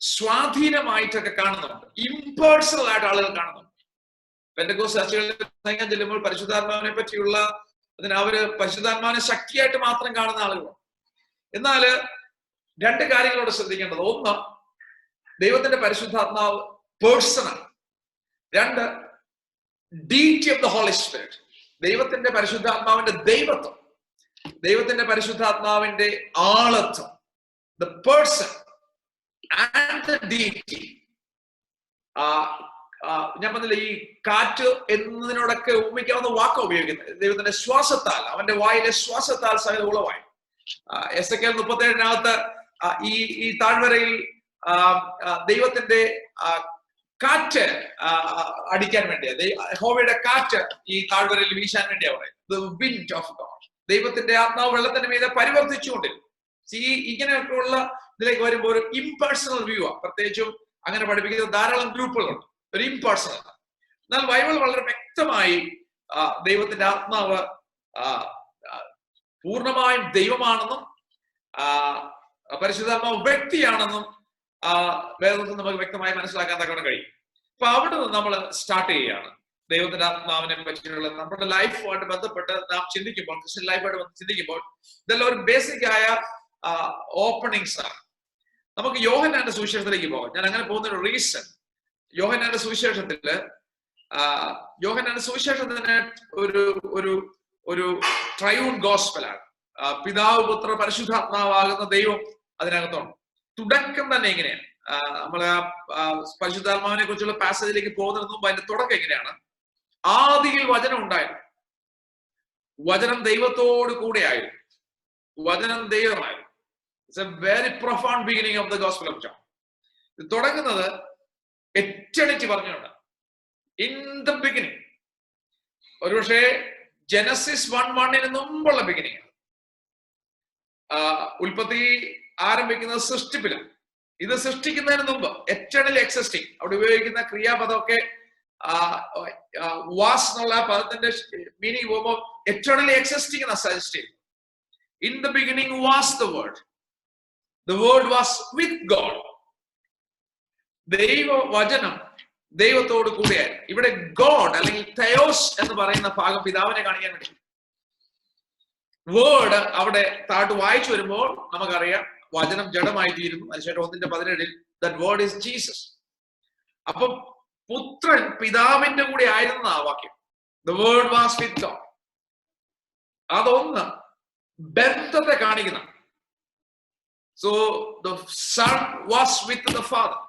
സ്വാധീനമായിട്ടൊക്കെ കാണുന്നുണ്ട്. ഇംപേഴ്സണൽ ആയിട്ട് ആളുകൾ കാണുന്നുണ്ട്. പെന്തക്കോസ്ത് ചർച്ചകളിൽ ചെല്ലുമ്പോൾ പരിശുദ്ധാത്മാവിനെ പറ്റിയുള്ള അവര് പരിശുദ്ധാത്മാവിനെ ശക്തിയായിട്ട് മാത്രം കാണുന്ന ആളുകളാണ്. എന്നാല് രണ്ട് കാര്യങ്ങളോട് ശ്രദ്ധിക്കേണ്ടത്: ഒന്ന്, ദൈവത്തിന്റെ പരിശുദ്ധാത്മാവ് പേഴ്സണൽ. രണ്ട്, deity of the holy spirit, ദൈവത്തിന്റെ പരിശുദ്ധാത്മാവിന്റെ ദൈവത്വം, ദൈവത്തിന്റെ പരിശുദ്ധാത്മാവിന്റെ ആളത്വം, the person and the deity. ഞാൻ പറഞ്ഞില്ല, ഈ കാറ്റ് എന്നതിനോടൊക്കെ ഉപയോഗിക്കാവുന്ന വാക്ക ഉപയോഗിക്കുന്നത്. ദൈവത്തിന്റെ ശ്വാസത്താൽ, അവന്റെ വായിലെ ശ്വാസത്താൽ സകല ഉളവായി. എസെക്കിയേൽ 37 ഈ താഴ്വരയിൽ ദൈവത്തിന്റെ കാറ്റ് അടിക്കാൻ വേണ്ടിയാ, യഹോവയുടെ കാറ്റ് ഈ താഴ്വരയിൽ വീശാൻ വേണ്ടിയാ പറയുന്നത്. The wind of God. ദൈവത്തിന്റെ ആത്മാവ് വെള്ളത്തിന്റെ മീതെ പരിവർത്തിച്ചുകൊണ്ടിരുന്നു. ഇങ്ങനെയൊക്കെയുള്ള ഇതിലേക്ക് വരുമ്പോൾ ഒരു ഇംപേഴ്സണൽ വ്യൂ ആ. പ്രത്യേകിച്ചും അങ്ങനെ പഠിപ്പിക്കുന്ന ധാരാളം ഗ്രൂപ്പുകളുണ്ട്, ഒരു ഇംപേഴ്സണൽ. എന്നാൽ ബൈബിൾ വളരെ വ്യക്തമായി ദൈവത്തിന്റെ ആത്മാവ് പൂർണ്ണമായും ദൈവമാണെന്നും പരിശുദ്ധാത്മാവ് വ്യക്തിയാണെന്നും വേദത്തിൽ നമുക്ക് വ്യക്തമായി മനസ്സിലാക്കാൻ തക്കവണ്ണം കഴിയും. അപ്പൊ അവിടെ നിന്ന് നമ്മൾ സ്റ്റാർട്ട് ചെയ്യുകയാണ്. ദൈവത്തിന്റെ ആത്മാവിനെ പറ്റിയുള്ള നമ്മുടെ ലൈഫുമായിട്ട് ബന്ധപ്പെട്ട് നാം ചിന്തിക്കുമ്പോൾ, ക്രിസ്ത്യൻ ലൈഫായിട്ട് ചിന്തിക്കുമ്പോൾ ഇതെല്ലാം ഒരു ബേസിക് ആയ ഓപ്പണിങ്സ് ആണ്. നമുക്ക് യോഹന്നാന്റെ സുവിശേഷത്തിലേക്ക് പോകാം. ഞാൻ അങ്ങനെ പോകുന്നൊരു റീസൺ, യോഹന്നാന്റെ സുവിശേഷത്തിന് ഒരു ട്രയൂൺ ഗോസ്പലാണ്. പിതാവ്, പുത്ര, പരിശുദ്ധാത്മാവാകുന്ന ദൈവം അതിനകത്തുണ്ട്. തുടക്കം തന്നെ എങ്ങനെയാണ്? നമ്മള് പരിശുദ്ധാത്മാവിനെ കുറിച്ചുള്ള പാസേജിലേക്ക് പോകുന്നതിന് മുമ്പ് അതിന്റെ തുടക്കം എങ്ങനെയാണ്? ആദിയിൽ വചനം ഉണ്ടായിരുന്നു, വചനം ദൈവത്തോട് കൂടെ ആയിരുന്നു, വചനം ദൈവമായിരുന്നു. It's A very profound beginning of the gospel of John. ഇത് തുടങ്ങുന്നത് എറ്റർണിറ്റി പറഞ്ഞുകൊണ്ട്, ഇൻ ദ ബിഗിനിങ്. ഒരുപക്ഷെ ജനസിസ് 1:1 മുമ്പുള്ള ബിഗിനിങ്. ഉൽപ്പത്തി ആരംഭിക്കുന്നത് സൃഷ്ടിപ്പിലാണ്. ഇത് സൃഷ്ടിക്കുന്നതിന് മുമ്പ്, എറ്റേണൽ എക്സിസ്റ്റിംഗ്. അവിടെ ഉപയോഗിക്കുന്ന ക്രിയാപദമൊക്കെ വാസ് എന്നുള്ള പദത്തിന്റെ മീനിങ് പോകുമ്പോൾ എറ്റേണലി എക്സിസ്റ്റിംഗ് എന്ന സജസ്റ്റ് ചെയ്യും. In the beginning was the word, the word was with God. വചനം ദൈവത്തോട് കൂടിയായിരുന്നു. ഇവിടെ ഗോഡ് അല്ലെങ്കിൽ തെയോസ് എന്ന് പറയുന്ന ഭാഗം പിതാവിനെ കാണിക്കാൻ വേണ്ടി. വേർഡ് അവിടെ താഴോട്ട് വായിച്ചു വരുമ്പോൾ നമുക്കറിയാം വചനം ജഡമായി തീരുന്നു. അതിനുശേഷം 1:17 ദാറ്റ് വേർഡ് ഈസ് ജീസസ്. അപ്പൊ പുത്രൻ പിതാവിന്റെ കൂടെ ആയിരുന്നു ആ വാക്യം. The word was with God. അതൊന്ന് ബന്ധത്തെ കാണിക്കുന്ന. So the son was with the father.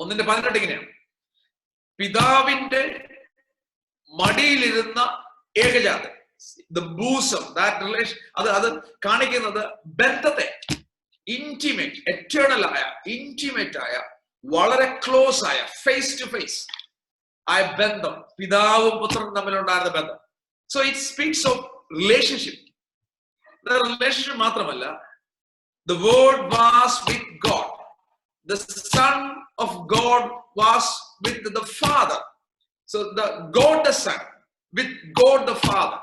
1:18 ഇങ്ങനെയാണ്, പിതാവിന്റെ മടിയിലിരുന്ന ഏകജാതൻ. The bosom, that relation, അത് കാണിക്കുന്നത് ബന്ധത്തെ, ഇന്റിമേറ്റ്, എറ്റേണൽ ആയ, ഇന്റിമേറ്റ് ആയ, വളരെ ക്ലോസ് ആയ, ഫേസ് ടു ഫേസ് ആയ ബന്ധം, പിതാവും പുത്രനും തമ്മിലുണ്ടായിരുന്ന ബന്ധം. So it speaks of relationship. The relationship മാത്രമല്ല, the word was with God. The Son of God was with the Father. So the God the Son with God the Father.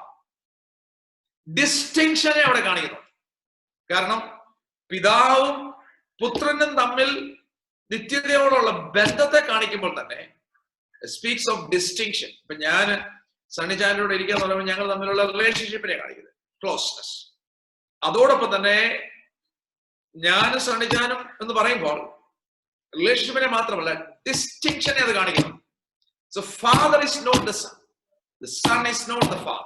ഡിസ്റ്റിങ്ഷനെ അവിടെ കാണിക്കുന്നു. കാരണം പിതാവും പുത്രനും തമ്മിൽ നിത്യതയോടുള്ള ബന്ധത്തെ കാണിക്കുമ്പോൾ തന്നെ സ്പീക്സ് ഓഫ് ഡിസ്റ്റിങ്ഷൻ. ഇപ്പൊ ഞാൻ സണ്ണിച്ചാനോട് ഇരിക്കാന്ന് പറയുമ്പോൾ ഞങ്ങൾ തമ്മിലുള്ള റിലേഷൻഷിപ്പിനെ കാണിക്കുന്നത്, ക്ലോസ്നെസ്. അതോടൊപ്പം തന്നെ ഞാനും സണ്ണിച്ചാനും എന്ന് പറയുമ്പോൾ റിലേഷൻഷിപ്പിനെ മാത്രമല്ല, ഡിസ്റ്റിങ്ഷനെ അത് കാണിക്കുന്നു. So father is not the son, the son is not the father.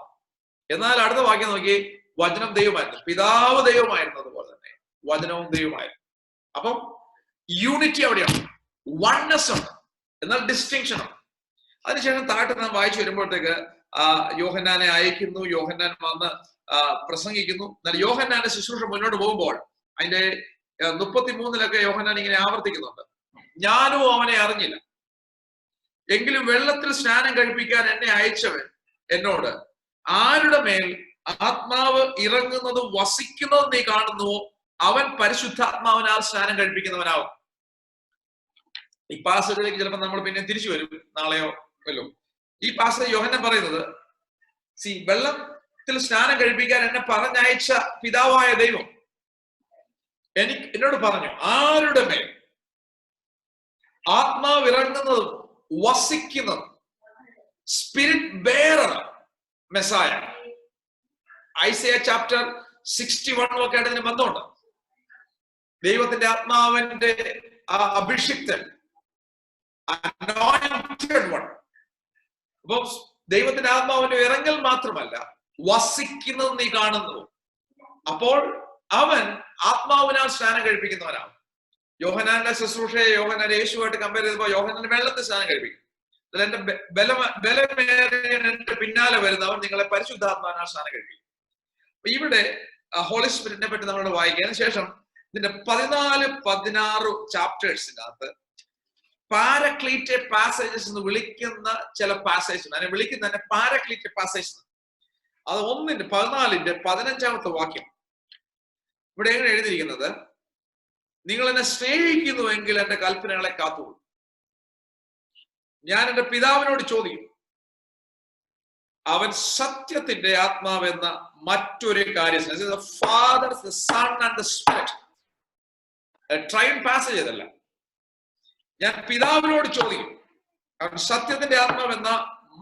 എന്നാൽ അടുത്ത വാക്യം നോക്കി, വചനം ദൈവമായിരുന്നു, പിതാവ് ദൈവമായിരുന്നു, അതുപോലെ തന്നെ വചനവും ദൈവമായിരുന്നു. അപ്പം യൂണിറ്റി അവിടെയാണ്, വൺനെസ് ഉണ്ട്, എന്നാൽ ഡിസ്റ്റിങ്ഷൻ ഉണ്ട്. അതിനുശേഷം താഴെ നാം വായിച്ചു വരുമ്പോഴത്തേക്ക് യോഹന്നാനെ അയക്കുന്നു, യോഹന്നാൻ വന്ന് പ്രസംഗിക്കുന്നു. എന്നാൽ യോഹന്നാന്റെ ശുശ്രൂഷ മുന്നോട്ട് പോകുമ്പോൾ അതിന്റെ 33 യോഹന്നാൻ ഇങ്ങനെ ആവർത്തിക്കുന്നുണ്ട്, ഞാനും അവനെ അറിഞ്ഞില്ല, എങ്കിലും വെള്ളത്തിൽ സ്നാനം കഴിപ്പിക്കാൻ എന്നെ അയച്ചവൻ എന്നോട്, ആരുടെ മേൽ ആത്മാവ് ഇറങ്ങുന്നതും വസിക്കുന്നതും നീ കാണുന്നുവോ അവൻ പരിശുദ്ധാത്മാവിനാൽ സ്നാനം കഴിപ്പിക്കുന്നവനാവും. ഈ പാസേജിലേക്ക് ചിലപ്പോൾ നമ്മൾ പിന്നെ തിരിച്ചു വരും, നാളെയോ വല്ലോ. ഈ പാസേജ് യോഹന്നാൻ പറയുന്നത്, വെള്ളത്തിൽ സ്നാനം കഴിപ്പിക്കാൻ എന്നെ പറഞ്ഞയച്ച പിതാവായ ദൈവം എന്നോട് പറഞ്ഞു, ആരുടെ മേൽ ആത്മാവ് ഇറങ്ങുന്നതും വസിക്കുന്നതും, Spirit bearer Messiah. Isaiah chapter 61 ഒക്കെ ആയിട്ട് ഇതിന് ബന്ധമുണ്ട്. ദൈവത്തിന്റെ ആത്മാവിന്റെ അഭിഷിക്തൻ, anointed one. അപ്പൊ ദൈവത്തിന്റെ ആത്മാവിന്റെ ഇറങ്ങൽ മാത്രമല്ല, വസിക്കുന്നത് നീ കാണുന്നു. അപ്പോൾ അവൻ ആത്മാവിനാൽ സ്നാനം കഴിപ്പിക്കുന്നവനാണ്. യോഹന്നാന്റെ ശുശ്രൂഷയെ യോഹന്നാൻ യേശുവായിട്ട് കമ്പയർ ചെയ്തപ്പോൾ യോഹന്നാൻ വെള്ളത്തിൽ സ്നാനം കഴിപ്പിക്കും. എന്റെ ബലമേറിയ എന്റെ പിന്നാലെ വരുന്നവൻ നിങ്ങളെ പരിശുദ്ധാത്മാവിനാൽ സ്നാനം കഴിപ്പിക്കും. ഇവിടെ ഹോളി സ്പിരിറ്റിനെ പറ്റി നമ്മളോട് വായിക്കാൻ ശേഷം ഇതിന്റെ 14-16 ചാപ്റ്റേഴ്സിനകത്ത് പാരക്ലീറ്റ് പാസേജസ് എന്ന് വിളിക്കുന്ന ചില പാസേജ്, അതിനെ വിളിക്കുന്ന തന്നെ പാരക്ലീറ്റ് പാസേജ്. അത് 1:14-15 വാക്യം ഇവിടെ എങ്ങനെ എഴുതിയിരിക്കുന്നത്, നിങ്ങൾ എന്നെ സ്നേഹിക്കുന്നുവെങ്കിൽ എന്റെ കൽപ്പനകളെ കാത്തുകൊള്ളു. ഞാൻ എന്റെ പിതാവിനോട് ചോദിക്കും, അവൻ സത്യത്തിന്റെ ആത്മാവെന്ന മറ്റൊരു കാര്യം, father, the son and the spirit, triune passage അതല്ല. ഞാൻ പിതാവിനോട് ചോദിക്കും, അവൻ സത്യത്തിന്റെ ആത്മാവെന്ന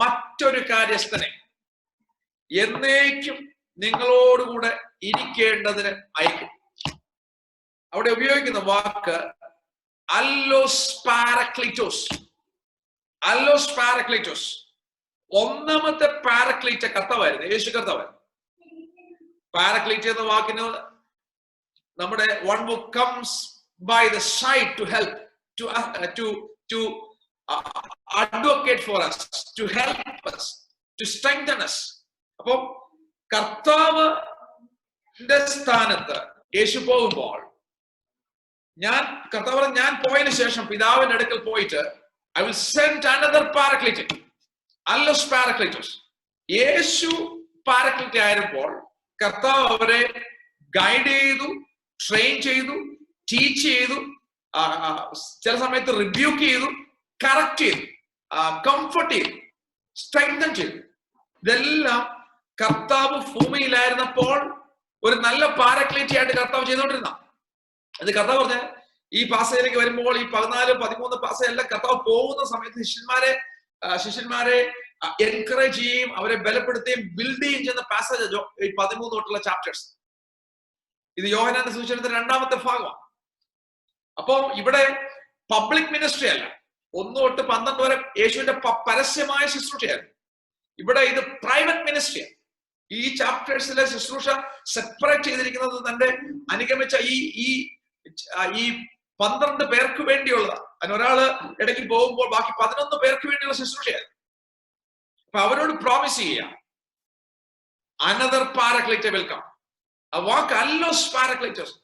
മറ്റൊരു കാര്യസ്ഥനെ എന്നേക്കും നിങ്ങളോടുകൂടെ ഇരിക്കേണ്ടതിന് അയക്കും. അവിടെ ഉപയോഗിക്കുന്ന വാക്ക് അല്ലോസ് പാരക്ലീറ്റോസ്. അല്ലോസ് പാരക്ലീറ്റോസ്. ഒന്നാമത്തെ പാരക്ലീറ്റ കർത്താവായിരുന്നു, യേശു കർത്താവായിരുന്നു. പാരക്ലീറ്റ് എന്ന വാക്കിന് നമ്മുടെ one who comes by the side to help, to advocate for us, to help us, to strengthen us. അപ്പൊ കർത്താവിന്റെ സ്ഥാനത്ത് യേശു പോകുമ്പോൾ ഞാൻ പോയതിനു ശേഷം പിതാവിന്റെ അടുക്കൽ പോയിട്ട് I will send another paraclete, allos paracletos. യേശു പാരക്ലീറ്റ് ആയിരുമ്പോൾ കർത്താവ് അവരെ ഗൈഡ് ചെയ്തു, ട്രെയിൻ ചെയ്തു, ടീച്ച് ചെയ്തു, ചില സമയത്ത് റിബ്യൂക്ക് ചെയ്തു, കറക്റ്റ് ചെയ്തു, കംഫർട്ട് ചെയ്തു, സ്ട്രെങ്തൻ ചെയ്തു. ഇതെല്ലാം കർത്താവ് ഭൂമിയിലായിരുന്നപ്പോൾ ഒരു നല്ല പാരക്ലീറ്റ് ആയിട്ട് കർത്താവ് ചെയ്തുകൊണ്ടിരുന്ന. അത് കർത്താവ് പറഞ്ഞ ഈ പാസയിലേക്ക് വരുമ്പോൾ ഈ 14-13 പാസയെല്ലാം കർത്താവ് പോകുന്ന സമയത്ത് ശിഷ്യന്മാരെ എൻകറേജ് ചെയ്യുകയും അവരെ ബലപ്പെടുത്തുകയും ബിൽഡ് ചെയ്യുകയും ചെയ്യുന്ന പാസേജ് ഈ 13 തൊട്ടുള്ള ചാപ്റ്റേഴ്സ്. ഇത് യോഹന്നാന്റെ സുവിശേഷത്തിന്റെ 2ാമത്തെ ഭാഗമാണ്. അപ്പോ ഇവിടെ പബ്ലിക് മിനിസ്ട്രി അല്ല, 1 തൊട്ട് 12 വരെ യേശുവിന്റെ പരസ്യമായ ശുശ്രൂഷയായിരുന്നു. ഇവിടെ ഇത് പ്രൈവറ്റ് മിനിസ്ട്രിയാണ്. ഈ ചാപ്റ്റേഴ്സിലെ ശുശ്രൂഷ സെപ്പറേറ്റ് ചെയ്തിരിക്കുന്നത് തന്റെ അനുഗമിച്ച ഈ ഈ 12 പേർക്ക് വേണ്ടിയുള്ളതാണ്. അതിന് ഒരാള് ഇടയ്ക്ക് പോകുമ്പോൾ ബാക്കി 11 പേർക്ക് വേണ്ടിയുള്ള ശുശ്രൂഷയാണ്. അപ്പൊ അവരോട് പ്രോമിസ് ചെയ്യാം, അനദർ പാരക്ലൈറ്റ് വെൽക്കം. ആ വാക്ക് അല്ലോസ് പാരക്ലൈറ്റോസ്,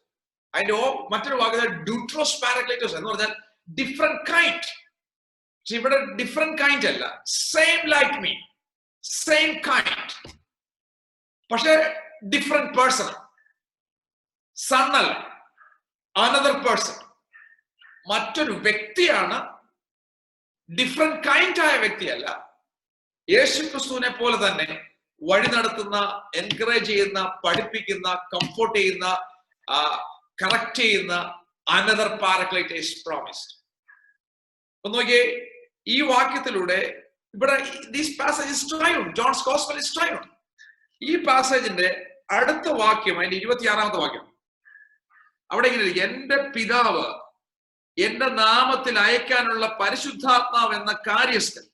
അതിന്റെ മറ്റൊരു വാക്ക് ഡ്യൂട്രോസ് പാരക്ലൈറ്റോസ് എന്ന് പറഞ്ഞാൽ ഡിഫറെന്റ് കൈൻഡ്. പക്ഷെ ഇവിടെ ഡിഫറെന്റ് കൈൻഡ് അല്ല, same like me, same kind, പക്ഷെ ഡിഫറെന്റ് പേഴ്സൺ. സൺ അല്ല, അനദർ പേഴ്സൺ, മറ്റൊരു വ്യക്തിയാണ്. ഡിഫറെന്റ് കൈൻഡ് ആയ വ്യക്തിയല്ല. യേശു ക്രിസ്തുവിനെ പോലെ തന്നെ വഴി നടത്തുന്ന, എൻകറേജ് ചെയ്യുന്ന, പഠിപ്പിക്കുന്ന, കംഫോർട്ട് ചെയ്യുന്ന, കറക്റ്റ് ചെയ്യുന്ന അനദർ പാരക്ലൈറ്റ് ഈസ് പ്രോമിസ്ഡ്. ഒന്ന് നോക്കിയേ, ഈ വാക്യത്തിലൂടെ ഇവിടെ this passage is triad, John's gospel is triad. ഈ പാസേജിന്റെ അടുത്ത വാക്യം, അതിന്റെ 26ാമത്തെ വാക്യം, അവിടെ ഇങ്ങനെ ഇരിക്കും, എന്റെ പിതാവ് എന്റെ നാമത്തിൽ അയക്കാനുള്ള പരിശുദ്ധാത്മാവ് എന്ന കാര്യസ്ഥൻ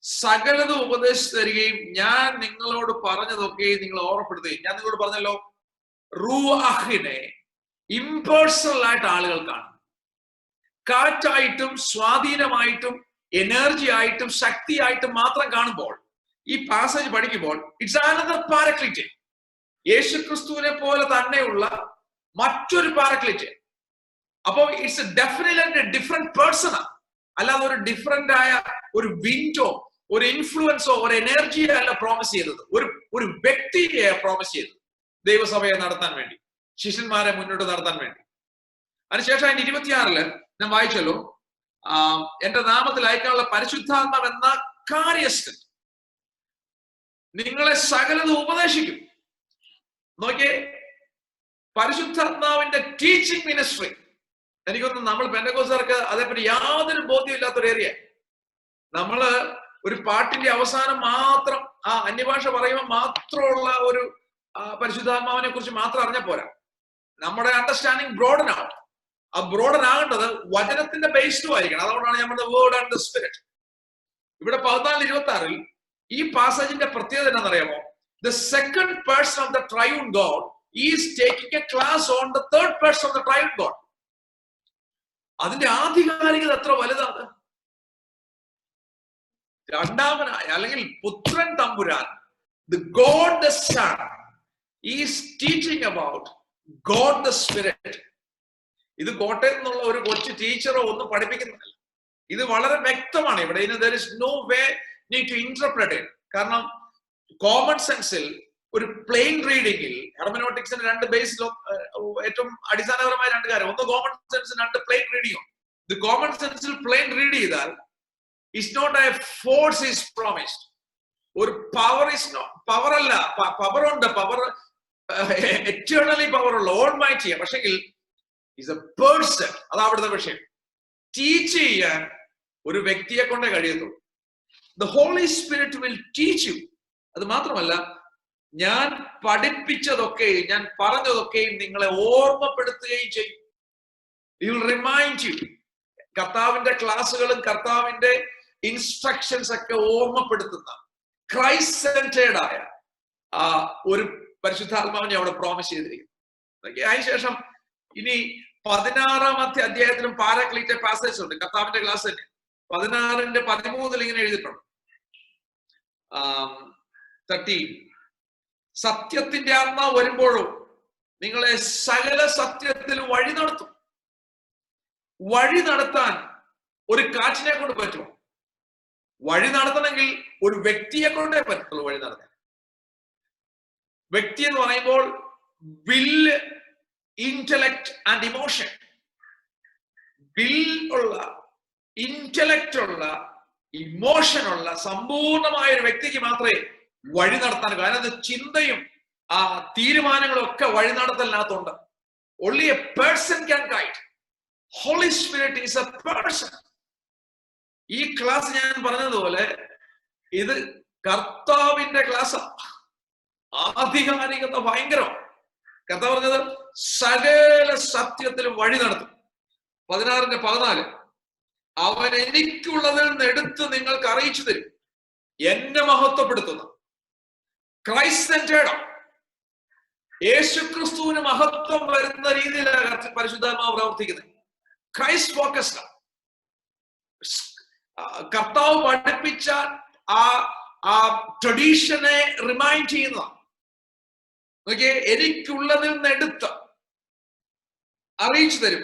സകലതും ഉപദേശിച്ചു തരികയും ഞാൻ നിങ്ങളോട് പറഞ്ഞതൊക്കെ നിങ്ങൾ ഓർമ്മപ്പെടുത്തുകയും. ഞാൻ നിങ്ങളോട് പറഞ്ഞല്ലോ, റൂഹാഹിനെ ഇംപേഴ്സണൽ ആയിട്ട് ആളുകൾ കാണും. കാറ്റായിട്ടും സ്വാധീനമായിട്ടും എനർജി ആയിട്ടും ശക്തിയായിട്ടും മാത്രം കാണുമ്പോൾ, ഈ പാസേജ് പഠിക്കുമ്പോൾ ഇറ്റ്സ് അനദർ പാരക്ലൈറ്റ്. യേശു ക്രിസ്തുവിനെ പോലെ തന്നെയുള്ള മറ്റൊരു പാരക്ലൈറ്റ്. അപ്പോ ഇറ്റ്സ് ഡെഫിനറ്റ്ലി ഡിഫറെന്റ് പേഴ്സൺ, അല്ലാതെ ഒരു ഡിഫറെന്റ് ആയ ഒരു വിൻഡോ, ഒരു ഇൻഫ്ലുവൻസോ ഒരു എനർജിയോ അല്ല പ്രോമിസ് ചെയ്തത്. ഒരു വ്യക്തിയെ പ്രോമിസ് ചെയ്തത് ദൈവസഭയെ നടത്താൻ വേണ്ടി, ശിഷ്യന്മാരെ മുന്നോട്ട് നടത്താൻ വേണ്ടി. അതിനുശേഷം അതിന്റെ 26 ഞാൻ വായിച്ചല്ലോ, എന്റെ നാമത്തിൽ അയക്കാനുള്ള പരിശുദ്ധാത്മാവ് എന്ന കാര്യസ്ഥൻ നിങ്ങളെ സകലതും ഉപദേശിക്കും. നോക്കിയേ, പരിശുദ്ധാത്മാവിന്റെ ടീച്ചിങ് മിനിസ്ട്രി. എനിക്കൊന്നും നമ്മൾ പെന്തക്കോസ്തുകാർക്ക് അതേപ്പറ്റി യാതൊരു ബോധ്യമില്ലാത്തൊരു ഏരിയ. നമ്മള് ഒരു പാട്ടിന്റെ അവസാനം മാത്രം ആ അന്യഭാഷ പറയുമ്പോൾ മാത്രമുള്ള ഒരു പരിശുദ്ധാത്മാവിനെ കുറിച്ച് മാത്രം അറിഞ്ഞാൽ പോരാ. നമ്മുടെ അണ്ടർസ്റ്റാൻഡിങ് ബ്രോഡൻ ആവും. ആ ബ്രോഡൻ ആകേണ്ടത് വചനത്തിന്റെ ബേസ്ഡും ആയിരിക്കണം. അതുകൊണ്ടാണ് നമ്മുടെ വേർഡ് ആൻഡ് ദ സ്പിരിറ്റ്. ഇവിടെ 14:26 ഈ പാസേജിന്റെ പ്രത്യേകത എന്താണെന്നറിയാമോ? The second person of the triune God is taking A class on the third person of the triune God. അതിന്റെ ആധികാരികത എത്ര വലുതാണ്! രണ്ടാമനായ അല്ലെങ്കിൽ പുത്രൻ തമ്പുരാൻ, the God the Son is teaching about God the Spirit. ഇത് കോട്ടയം എന്നുള്ള ഒരു കൊച്ചു ടീച്ചറോ ഒന്നും പഠിപ്പിക്കുന്നില്ല. ഇത് വളരെ വ്യക്തമാണ് ഇവിടെ. there is no way need to interpret it. കാരണം കോമൺ സെൻസിൽ ഒരു പ്ലെയിൻ റീഡിംഗിൽ ഹെർമനോട്ടിക്സിന്റെ 2 ബേസിലും ഏറ്റവും അടിസ്ഥാനപരമായ 2 കാര്യം, ഒന്ന് കോമൺ സെൻസ്, 2 പ്ലെയിൻ റീഡിംഗും. ഇത് കോമൺ സെൻസിൽ പ്ലെയിൻ റീഡ് ചെയ്താൽ it's not a force is promised. ഒരു പവർ is not, പവർ അല്ല, പവർ ഉണ്ട്, പവർ eternally പവർ ഉള്ള ഓൾമൈറ്റി. പക്ഷെങ്കിൽ is a person. അതാ അവിടുത്തെ വിഷയം. ടീച്ച് ചെയ്യാൻ ഒരു വ്യക്തിയെ കൊണ്ടേ കഴിയത്തുള്ളൂ. The Holy Spirit will teach you. അത് മാത്രമല്ല, ഞാൻ പഠിപ്പിച്ചതൊക്കെയും ഞാൻ പറഞ്ഞതൊക്കെയും നിങ്ങളെ ഓർമ്മപ്പെടുത്തുകയും ചെയ്യും. He will remind you. കർത്താവിന്റെ ക്ലാസ്സുകളും കർത്താവിന്റെ ഇൻസ്ട്രക്ഷൻസ് ഒക്കെ ഓർമ്മപ്പെടുത്തുന്ന ക്രൈസ്റ്റ് സെന്റേർഡ് ആയ ഒരു പരിശുദ്ധാത്മാവിനെ അവിടെ പ്രോമിസ് ചെയ്തിരിക്കുന്നു. അതിനുശേഷം ഇനി 16ാമത്തെ അധ്യായത്തിലും പാരാക്ലീറ്റ് പാസേജ് ഉണ്ട്. കർത്താവിന്റെ ക്ലാസ് തന്നെ 16:13 ഇങ്ങനെ എഴുതിയിട്ടുണ്ട്. 13 സത്യത്തിന്റെ ആത്മാവ് വരുമ്പോഴും നിങ്ങളെ സകല സത്യത്തിലും വഴി നടത്തും. വഴി നടത്താൻ ഒരു കാറ്റിനെ കൊണ്ട് പറ്റുമോ? വഴി നടത്തണമെങ്കിൽ ഒരു വ്യക്തിയെ കൊണ്ടേ പറ്റുള്ളൂ വഴി നടത്താൻ. വ്യക്തി എന്ന് പറയുമ്പോൾ വില്ല്, ഇന്റലക്ട് ആൻഡ് ഇമോഷൻ. വിൽ ഉള്ള, ഇന്റലക്ട് ഉള്ള, ഇമോഷൻ ഉള്ള സമ്പൂർണമായ ഒരു വ്യക്തിക്ക് മാത്രമേ വഴി നടത്താൻ. കാരണം ചിന്തയും തീരുമാനങ്ങളും ഒക്കെ വഴി നടത്തലിനകത്തുണ്ട്. only a person can guide. Holy Spirit is a person. ഈ ക്ലാസ് ഞാൻ പറഞ്ഞതുപോലെ ഇത് കർത്താവിന്റെ ക്ലാസ്. ആധികാരികത ഭയങ്കരം. കർത്താവ് പറഞ്ഞത് സകല സത്യത്തിലും വഴി നടത്തും. 16:14 അവൻ എനിക്കുള്ളതിൽ നിന്ന് എടുത്ത് നിങ്ങൾക്ക് അറിയിച്ചു തരും. എന്നെ മഹത്വപ്പെടുത്തുന്ന ക്രൈസ്റ്റ് സെന്റേർഡ്. യേശുക്രിസ്തുവിന് മഹത്വം വരുന്ന രീതിയിലാണ് പരിശുദ്ധാത്മാവ് പ്രവർത്തിക്കുന്നത്. Christ focused. കർത്താവ് പഠിപ്പിച്ച ആ ട്രഡീഷനെ റിമൈൻഡ് ചെയ്യുന്നതാണ്. നോക്കിയേ, എനിക്കുള്ളതിൽ നിന്ന് എടുത്ത് അറിയിച്ചു തരും,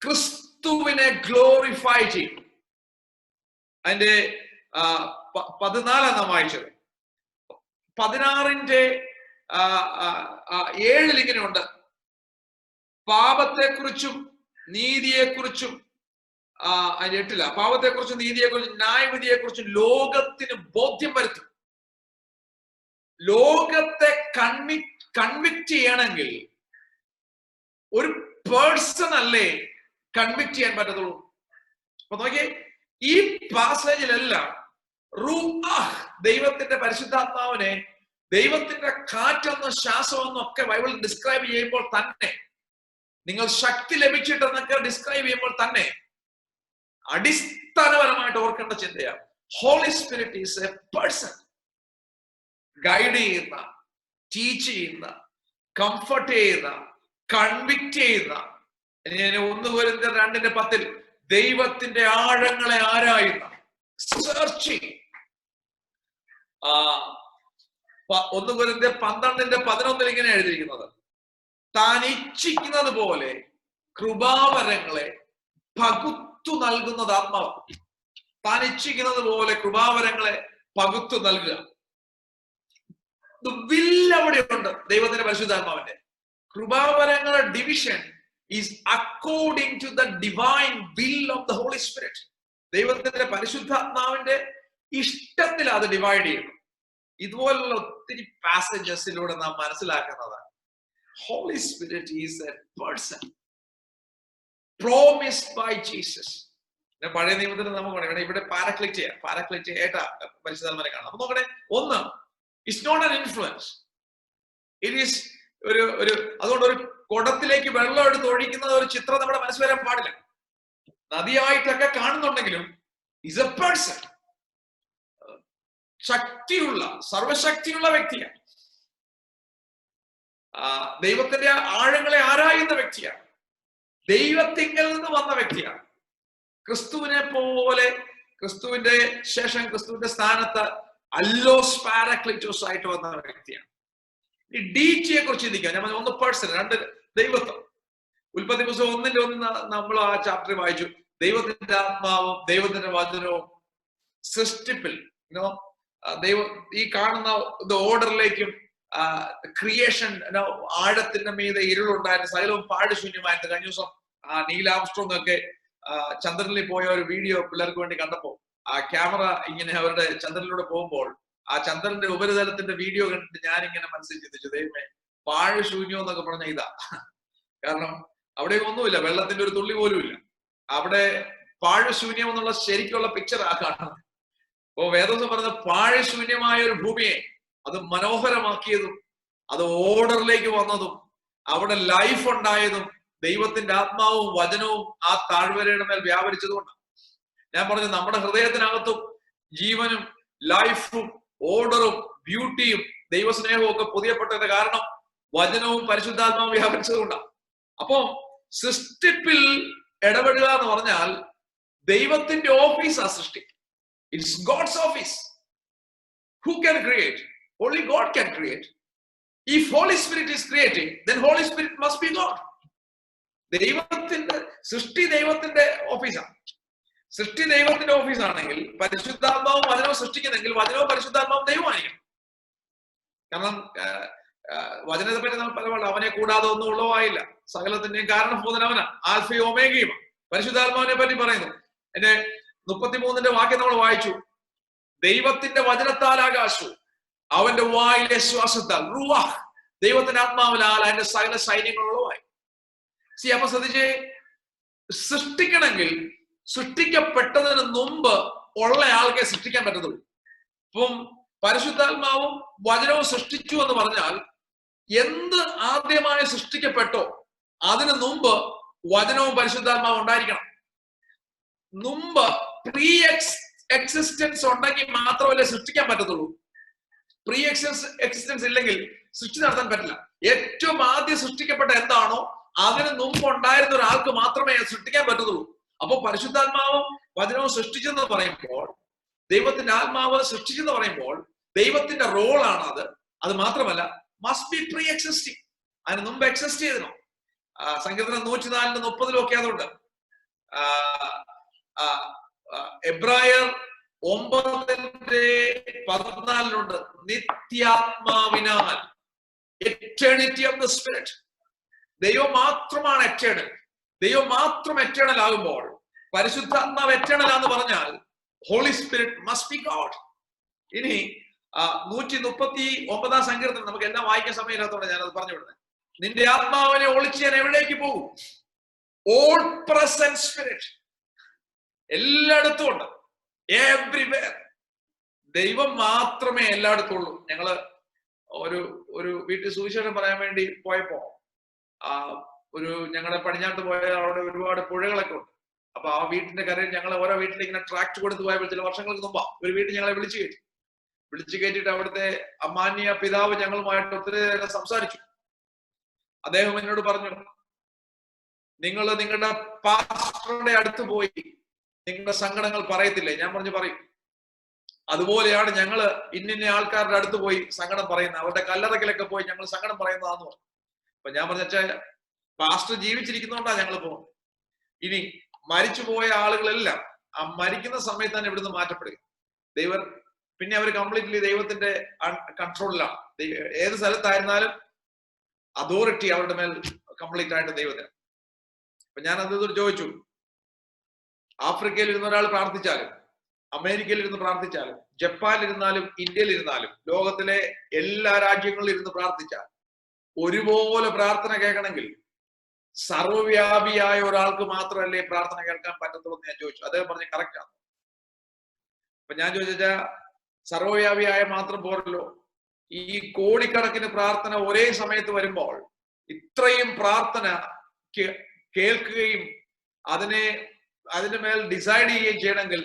ക്രിസ്തുവിനെ ഗ്ലോറിഫൈ ചെയ്യും. അതിന്റെ 14 നാം വായിച്ചത്. 16-ന്റെ 7 ഇങ്ങനെയുണ്ട്, പാപത്തെക്കുറിച്ചും നീതിയെക്കുറിച്ചും, അതിന്റെ 8 പാപത്തെക്കുറിച്ചും നീതിയെക്കുറിച്ചും ന്യായവിധിയെക്കുറിച്ചും ലോകത്തിന് ബോധ്യം വരുത്തും. ലോകത്തെ കൺവിക്ട് ചെയ്യണമെങ്കിൽ ഒരു പേഴ്സൺ അല്ലേ കൺവിക്ട് ചെയ്യാൻ പറ്റത്തുള്ളൂ. അപ്പൊ നോക്കിയേ, ഈ പാസേജിലെല്ലാം ദൈവത്തിന്റെ പരിശുദ്ധാത്മാവിനെ, ദൈവത്തിന്റെ കാറ്റെന്നും ശ്വാസമെന്നും ഒക്കെ ബൈബിൾ ഡിസ്ക്രൈബ് ചെയ്യുമ്പോൾ തന്നെ, നിങ്ങൾ ശക്തി ലഭിച്ചിട്ടെന്നൊക്കെ ഡിസ്ക്രൈബ് ചെയ്യുമ്പോൾ തന്നെ അടിസ്ഥാനപരമായിട്ട് ഓർക്കേണ്ട ചിന്തയാണ്, holy spirit is a person. Guide ചെയ്യുന്ന, ടീച്ച് ചെയ്യുന്ന, കംഫർട്ട് ചെയ്യുന്ന, കൺവിക്ട് ചെയ്യുന്ന. 1 കൊരിന്ത്യർ 2:10 ദൈവത്തിന്റെ ആഴങ്ങളെ ആരായുന്ന, സെർച്ചിങ്. 1 കൊരിന്ത്യർ 12:11 ഇങ്ങനെ എഴുതിയിരിക്കുന്നത്, താൻ ഇച്ഛിക്കുന്നത് പോലെ കൃപാവരങ്ങളെ പകുത്തു നൽകുന്നത് ആത്മാവ്. താൻ ഇച്ഛിക്കുന്നത് പോലെ കൃപാവരങ്ങളെ പകുത്തു നൽകുക. വില്ല് അവിടെയുണ്ട് ദൈവത്തിന്റെ പരിശുദ്ധാത്മാവിന്റെ. കൃപാവരങ്ങളുടെ division is according to the divine will of the holy spirit. ദൈവത്തിന്റെ പരിശുദ്ധാത്മാവിന്റെ ഇഷ്ടത്തിൽ അത് ഡിവൈഡ് ചെയ്യുന്നു. ഇതുപോലുള്ള ഒത്തിരി പാസേജസിലൂടെ നാം മനസ്സിലാക്കുന്നതാണ്, Holy spirit is a person promised by Jesus. പഴയ നിയമത്തിൽ നമുക്ക് ഇവിടെ പാരക്ലിറ്റ് ചെയ്യാം, പാരക്ലിറ്റ് ആയിട്ടാ പരിശുദ്ധാത്മാവിനെ കാണാം. അപ്പൊ നോക്കണേ, ഒന്ന്, it's not an influence, it is ഒരു അതുകൊണ്ട് ഒരു കുടത്തിലേക്ക് വെള്ളം എടുത്ത് ഒഴിക്കുന്ന ഒരു ചിത്രം നമ്മുടെ മനസ്സിൽ വരാൻ പാടില്ല. നദിയായിട്ടൊക്കെ കാണുന്നുണ്ടെങ്കിലും ഈസ് എ പേഴ്സൺ, ശക്തിയുള്ള, സർവശക്തിയുള്ള വ്യക്തിയാണ്. ദൈവത്തിന്റെ ആഴങ്ങളെ ആരായുന്ന വ്യക്തിയാണ്, ദൈവത്തിങ്കൽ നിന്ന് വന്ന വ്യക്തിയാണ്. ക്രിസ്തുവിനെ പോലെ, ക്രിസ്തുവിന്റെ ശേഷം ക്രിസ്തുവിന്റെ സ്ഥാനത്ത് അല്ലോസ് പാരക്ലിറ്റോസ് ആയിട്ട് വന്ന വ്യക്തിയാണ്. ഈ ഡീറ്റിയെ കുറിച്ച് ചിന്തിക്കാം. ഞാൻ 1 പേഴ്സൺ, 2 ദൈവത്വം. ഉൽപ്പത്തി പുസ്തകം 1:1 നമ്മൾ ആ ചാപ്റ്റർ വായിച്ചു. ദൈവത്തിന്റെ ആത്മാവും ദൈവത്തിന്റെ വചനവും സൃഷ്ടിപ്പിൽ, ദൈവം ഈ കാണുന്ന ഓർഡറിലേക്കും ക്രിയേഷൻ, ആഴത്തിന്റെ മീതെ ഇരുളുണ്ടായിരുന്നു, സകലവും പാടുശൂന്യമായിരുന്നു. കഴിഞ്ഞ ദിവസം നീൽ ആംസ്ട്രോങ് ഒക്കെ ചന്ദ്രനിൽ പോയ ഒരു വീഡിയോ പിള്ളേർക്ക് വേണ്ടി കണ്ടപ്പോ, ആ ക്യാമറ ഇങ്ങനെ അവരുടെ ചന്ദ്രനിലൂടെ പോകുമ്പോൾ ആ ചന്ദ്രന്റെ ഉപരിതലത്തിന്റെ വീഡിയോ കണ്ടിട്ട് ഞാനിങ്ങനെ മനസ്സിൽ ചിന്തിച്ചു, ദൈവമേ, പാഴുശൂന്യം എന്നൊക്കെ പറഞ്ഞ ഇതാ. കാരണം അവിടെ ഒന്നുമില്ല, വെള്ളത്തിന്റെ ഒരു തുള്ളി പോലും ഇല്ല. അവിടെ പാഴുശൂന്യം എന്നുള്ള ശരിക്കുള്ള പിക്ചർ ആ കാണുന്നത്. അപ്പോ വേദോസം പറഞ്ഞ പാഴുശൂന്യമായ ഒരു ഭൂമിയെ അത് മനോഹരമാക്കിയതും, അത് ഓർഡറിലേക്ക് വന്നതും, അവിടെ ലൈഫ് ഉണ്ടായതും ദൈവത്തിന്റെ ആത്മാവും വചനവും ആ താഴ്വരയുടെ മേൽ വ്യാപരിച്ചതുകൊണ്ടാണ്. ഞാൻ പറഞ്ഞു, നമ്മുടെ ഹൃദയത്തിനകത്തും ജീവനും ലൈഫും ഓർഡറും ബ്യൂട്ടിയും ദൈവസ്നേഹവും ഒക്കെ പുതിയപ്പെട്ടതിന്റെ കാരണം വചനവും പരിശുദ്ധാത്മാവും വ്യാപരിച്ചതുകൊണ്ടാണ്. അപ്പം സൃഷ്ടിപ്പിൽ ഇടപെടുക എന്ന് പറഞ്ഞാൽ ദൈവത്തിന്റെ ഓഫീസാ സൃഷ്ടി. It's God's office. Who can create? Only God can create. If Holy Spirit is creating, then Holy Spirit must be God. ദൈവത്തിന്റെ സൃഷ്ടി ദൈവത്തിന്റെ ഓഫീസാണ്. സൃഷ്ടി ദൈവത്തിന്റെ ഓഫീസാണെങ്കിൽ പരിശുദ്ധാത്മാവും വചനവും സൃഷ്ടിക്കുന്നെങ്കിൽ വചനവും പരിശുദ്ധാത്മാവും ദൈവമായിരിക്കണം. കാരണം വചനത്തെ പറ്റി നമ്മൾ പലപാട്, അവനെ കൂടാതെ ഒന്നും ഉള്ളവായില്ല, സകലത്തിന്റെയും കാരണഭൂതൻ അവനാ, ആൽഫയും ഒമേഗയും. പരിശുദ്ധാത്മാവിനെ പറ്റി പറയുന്നു. എന്റെ 33-ന്റെ വാക്യം നമ്മൾ വായിച്ചു, ദൈവത്തിന്റെ വചനത്താൽ ആകാശവും അവന്റെ വായിലെ ശ്വാസത്താൽ, റൂഹ്, ദൈവത്തിന്റെ ആത്മാവിലാൽ അതിന്റെ സകല സൈന്യങ്ങളുള്ളവായി. അപ്പൊ ശ്രദ്ധിച്ചേ, സൃഷ്ടിക്കണമെങ്കിൽ സൃഷ്ടിക്കപ്പെട്ടതിന് മുമ്പ് ഉള്ള ആൾക്കെ സൃഷ്ടിക്കാൻ പറ്റത്തുള്ളൂ. ഇപ്പം പരിശുദ്ധാത്മാവും വചനവും സൃഷ്ടിച്ചു എന്ന് പറഞ്ഞാൽ എന്ത് ആദ്യമായി സൃഷ്ടിക്കപ്പെട്ടോ അതിന് മുമ്പ് വചനവും പരിശുദ്ധാത്മാവും ഉണ്ടായിരിക്കണം. മുമ്പ് പ്രീ എക്സിസ്റ്റൻസ് ഉണ്ടെങ്കിൽ മാത്രമല്ലേ സൃഷ്ടിക്കാൻ പറ്റത്തുള്ളൂ. പ്രീ എക്സിസ്റ്റൻസ് ഇല്ലെങ്കിൽ സൃഷ്ടി നടത്താൻ പറ്റില്ല. ഏറ്റവും ആദ്യം സൃഷ്ടിക്കപ്പെട്ട എന്താണോ അതിന് മുമ്പ് ഉണ്ടായിരുന്ന ഒരാൾക്ക് മാത്രമേ സൃഷ്ടിക്കാൻ പറ്റുള്ളൂ. അപ്പൊ പരിശുദ്ധാത്മാവും വചനവും സൃഷ്ടിച്ചെന്ന് പറയുമ്പോൾ, ദൈവത്തിന്റെ ആത്മാവ് സൃഷ്ടിച്ചെന്ന് പറയുമ്പോൾ ദൈവത്തിന്റെ റോളാണ് അത്. അത് മാത്രമല്ല, മസ്റ്റ് ബി പ്രീ എക്സിസ്റ്റിംഗ്, അതിന് മുമ്പ് എക്സിസ്റ്റ് ചെയ്തിരുന്നു. സങ്കീർത്തനം 104:30 ഒക്കെ അതുണ്ട്. എബ്രായർ 9:14 നിത്യാത്മാവിനാൽ, എറ്റേണിറ്റി ഓഫ് ദ സ്പിരിറ്റ്. ദൈവം മാത്രമാണ് എറ്റേണൽ. ദൈവം മാത്രം എറ്റേണൽ ആകുമ്പോൾ, പരിശുദ്ധാത്മാവ് എറ്റേണൽ ആണെന്ന് പറഞ്ഞാൽ holy spirit must be God. ഇനി 139 സങ്കീർത്തനം നമുക്ക് എല്ലാം വായിക്കാൻ സമയമില്ലാത്തതുകൊണ്ട് ഞാനത് പറഞ്ഞു വിടുന്നത്. നിന്റെ ആത്മാവിനെ ഒളിച്ച് ഞാൻ എവിടേക്ക് പോകും? ഓൾ പ്രസന്റ് സ്പിരിറ്റ് എല്ലായിടത്തും ഉണ്ട്, എവ്രിവെയർ. ദൈവം മാത്രമേ എല്ലായിടത്തും ഉള്ളൂ. ഞങ്ങള് ഒരു വീട്ടിൽ സുവിശേഷം പറയാൻ വേണ്ടി പോയപ്പോ ഞങ്ങളുടെ പടിഞ്ഞാട്ട് പോയ അവിടെ ഒരുപാട് പുഴകളൊക്കെ ഉണ്ട്. അപ്പൊ ആ വീട്ടിന്റെ കരയിൽ ഞങ്ങൾ ഓരോ വീട്ടിൽ ഇങ്ങനെ ട്രാക്ട് കൊടുത്ത് പോയപ്പോൾ ചില വർഷങ്ങൾക്ക് മുമ്പാ ഒരു വീട്ടിൽ ഞങ്ങളെ വിളിച്ചു കയറ്റിയിട്ട് അവിടുത്തെ അമാന്യ പിതാവ് ഞങ്ങളുമായിട്ട് ഒത്തിരി നേരം സംസാരിച്ചു. അദ്ദേഹം എന്നോട് പറഞ്ഞു, നിങ്ങൾ നിങ്ങളുടെ പാസ്റ്ററുടെ അടുത്ത് പോയി നിങ്ങളുടെ സങ്കടങ്ങൾ പറയത്തില്ലേ? ഞാൻ പറഞ്ഞു, പറയും. അതുപോലെയാണ് ഞങ്ങള് ഇന്ന ആൾക്കാരുടെ അടുത്ത് പോയി സങ്കടം പറയുന്നത്, അവരുടെ കല്ലറക്കിലൊക്കെ പോയി ഞങ്ങൾ സങ്കടം പറയുന്നതാന്ന് പറഞ്ഞു. അപ്പൊ ഞാൻ പറഞ്ഞ പാസ്റ്റർ ജീവിച്ചിരിക്കുന്നോണ്ടാണ് ഞങ്ങൾ പോകുന്നത്. ഇനി മരിച്ചുപോയ ആളുകളെല്ലാം ആ മരിക്കുന്ന സമയത്ത് തന്നെ ഇവിടുന്ന് മാറ്റപ്പെടുക. ദൈവം പിന്നെ അവർ കംപ്ലീറ്റ്ലി ദൈവത്തിന്റെ കൺട്രോളിലാണ്. ഏത് സ്ഥലത്തായിരുന്നാലും അതോറിറ്റി അവരുടെ മേൽ കംപ്ലീറ്റ് ആയിട്ട് ദൈവത്തിന്. അപ്പൊ ഞാൻ അത് ചോദിച്ചു, ആഫ്രിക്കയിൽ ഇരുന്ന ഒരാൾ പ്രാർത്ഥിച്ചാലും, അമേരിക്കയിൽ ഇരുന്ന് പ്രാർത്ഥിച്ചാലും, ജപ്പാനിൽ ഇരുന്നാലും, ഇന്ത്യയിൽ ഇരുന്നാലും, ലോകത്തിലെ എല്ലാ രാജ്യങ്ങളിലും ഇരുന്ന് പ്രാർത്ഥിച്ചാൽ ഒരുപോലെ പ്രാർത്ഥന കേൾക്കണമെങ്കിൽ സർവ്വവ്യാപിയായ ഒരാൾക്ക് മാത്രമല്ലേ പ്രാർത്ഥന കേൾക്കാൻ പറ്റത്തുള്ളൂ എന്ന് ഞാൻ ചോദിച്ചു. അദ്ദേഹം പറഞ്ഞ് കറക്റ്റ് ആണ്. അപ്പൊ ഞാൻ ചോദിച്ചാ, സർവ്വവ്യാപിയായ മാത്രം പോരല്ലോ, ഈ കോടിക്കണക്കിന് പ്രാർത്ഥന ഒരേ സമയത്ത് വരുമ്പോൾ ഇത്രയും പ്രാർത്ഥന കേൾക്കുകയും അതിന്റെ മേൽ ഡിസൈഡ് ചെയ്യുകയും ചെയ്യണമെങ്കിൽ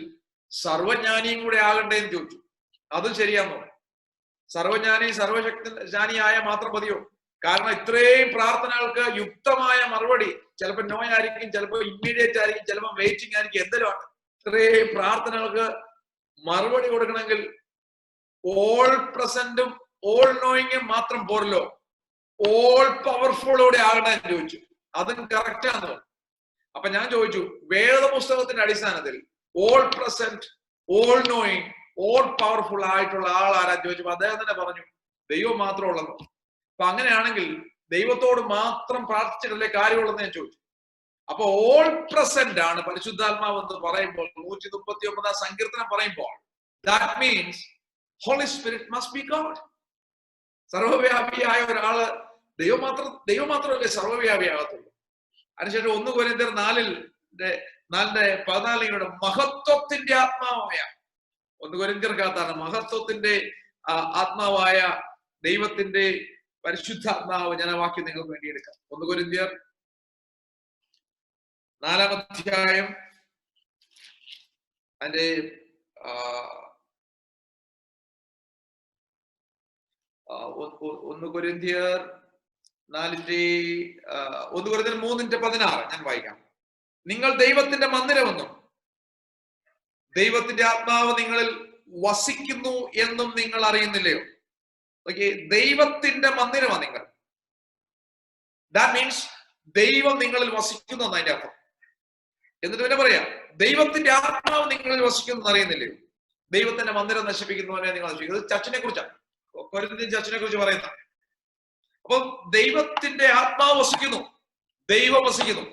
സർവജ്ഞാനിയും കൂടെ ആകണ്ടേ എന്ന് ചോദിച്ചു. അത് ശരിയാണോ? സർവശക്തനായ മാത്രം മതിയോ? കാരണം ഇത്രയും പ്രാർത്ഥനകൾക്ക് യുക്തമായ മറുപടി ചിലപ്പോൾ നോ ആയിരിക്കും, ചിലപ്പോൾ ഇമ്മീഡിയറ്റ് ആയിരിക്കും, ചിലപ്പോൾ വെയിറ്റിംഗ് ആയിരിക്കും, എന്തെങ്കിലും. ഇത്രയും പ്രാർത്ഥനകൾക്ക് മറുപടി കൊടുക്കണമെങ്കിൽ ഓൾ പ്രസന്റും ഓൾ നോയിങ്ങും മാത്രം പോരല്ലോ, ഓൾ പവർഫുള്ളോടെ ആകണമെന്ന് ചോദിച്ചു. അതും കറക്റ്റ് ആണെന്ന്. അപ്പൊ ഞാൻ ചോദിച്ചു, വേദപുസ്തകത്തിന്റെ അടിസ്ഥാനത്തിൽ all present, all knowing, all powerful ആയിട്ടുള്ള ആളാരാ ചോദിച്ചപ്പോ അദ്ദേഹം തന്നെ പറഞ്ഞു, ദൈവം മാത്രം ഉള്ളതോ. അപ്പൊ അങ്ങനെയാണെങ്കിൽ ദൈവത്തോട് മാത്രം പ്രാർത്ഥിച്ചിട്ടല്ലേ കാര്യമുള്ളതെന്ന് ഞാൻ ചോദിച്ചു. അപ്പൊ ഓൾ പ്രസന്റ് ആണ് പരിശുദ്ധാത്മാവ് എന്ന് പറയുമ്പോൾ, 139 സങ്കീർത്തനം പറയുമ്പോൾ, that means Holy spirit must be God. സർവ്വവ്യാപിയായ ഒരാള് ദൈവം മാത്രമല്ലേ സർവ്വവ്യാപിയാകത്തുള്ളൂ. അതിനുശേഷം 1 കൊരിന്ത്യർ 4:14 മഹത്വത്തിന്റെ ആത്മാവായ, 1 കൊരിന്ത്യർക്കകത്താണ് മഹത്വത്തിന്റെ ആത്മാവായ ദൈവത്തിന്റെ പരിശുദ്ധാത്മാവ്. ഞാൻ ആ വാക്യം നിങ്ങൾക്ക് വേണ്ടി എടുക്കാം. 1 കൊരിന്ത്യർ 4-ാം അധ്യായം അതിന്റെ 1 കൊരിന്ത്യർ 3:16 ഞാൻ വായിക്കാം. നിങ്ങൾ ദൈവത്തിന്റെ മന്ദിരമെന്നും ദൈവത്തിന്റെ ആത്മാവ് നിങ്ങളിൽ വസിക്കുന്നു എന്നും നിങ്ങൾ അറിയുന്നില്ലയോ? ഓക്കെ, ദൈവത്തിന്റെ മന്ദിരമാണ് നിങ്ങൾ. ദാറ്റ് മീൻസ് ദൈവം നിങ്ങളിൽ വസിക്കുന്നു എന്നതിന്റെ അർത്ഥം. എന്നിട്ട് പിന്നെ പറയാം, ദൈവത്തിന്റെ ആത്മാവ് നിങ്ങളിൽ വസിക്കുന്നു അറിയുന്നില്ലയോ? ദൈവത്തിന്റെ മന്ദിരം നശിപ്പിക്കുന്നവനെ നിങ്ങൾ നശിപ്പിക്കുന്നത്. ചർച്ചിനെ കുറിച്ചാണ്, കൊരിന്ത്യൻ ചർച്ചിനെ കുറിച്ച് പറയുന്ന. അപ്പൊ ദൈവത്തിന്റെ ആത്മാവ് വസിക്കുന്നു, ദൈവം വസിക്കുന്നു.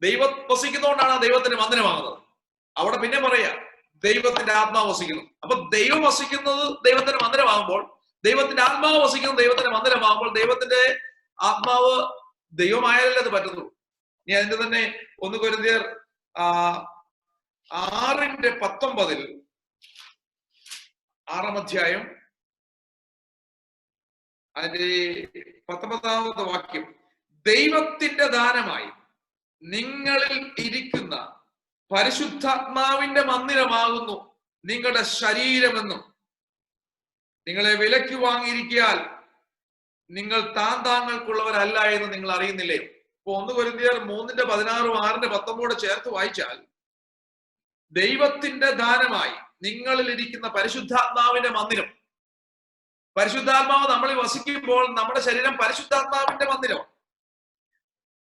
ദൈവം വസിക്കുന്നതുകൊണ്ടാണ് ദൈവത്തിന്റെ മന്ദിരമാകുന്നത്. അവിടെ പിന്നെ പറയാ, ദൈവത്തിന്റെ ആത്മാവ് വസിക്കുന്നു. അപ്പൊ ദൈവം വസിക്കുന്നത് ദൈവത്തിന്റെ മന്ദിരമാകുമ്പോൾ, ദൈവത്തിന്റെ ആത്മാവ് വസിക്കുന്നത് ദൈവത്തിന്റെ മന്ദിരമാകുമ്പോൾ, ദൈവത്തിന്റെ ആത്മാവ് ദൈവമായാലല്ലേ അത് പറ്റുള്ളൂ. ഇനി അതിന്റെ തന്നെ 1 കൊരിന്ത്യർ 6:19 6-ാം അധ്യായം അതിന്റെ 19-ാമത്തെ വാക്യം, ദൈവത്തിന്റെ ദാനമായി നിങ്ങളിൽ ഇരിക്കുന്ന പരിശുദ്ധാത്മാവിന്റെ മന്ദിരമാകുന്നു നിങ്ങളുടെ ശരീരമെന്നും നിങ്ങളെ വിലയ്ക്ക് വാങ്ങിയിരിക്കാൻ നിങ്ങൾ താങ്കൾക്കുള്ളവരല്ല എന്ന് നിങ്ങൾ അറിയുന്നില്ലേ? ഇപ്പൊ 1 കൊരിന്ത്യർ 3:16 6:19 ചേർത്ത് വായിച്ചാൽ, ദൈവത്തിന്റെ ദാനമായി നിങ്ങളിൽ ഇരിക്കുന്ന പരിശുദ്ധാത്മാവിന്റെ മന്ദിരം. പരിശുദ്ധാത്മാവ് നമ്മളിൽ വസിക്കുമ്പോൾ നമ്മുടെ ശരീരം പരിശുദ്ധാത്മാവിന്റെ മന്ദിരം.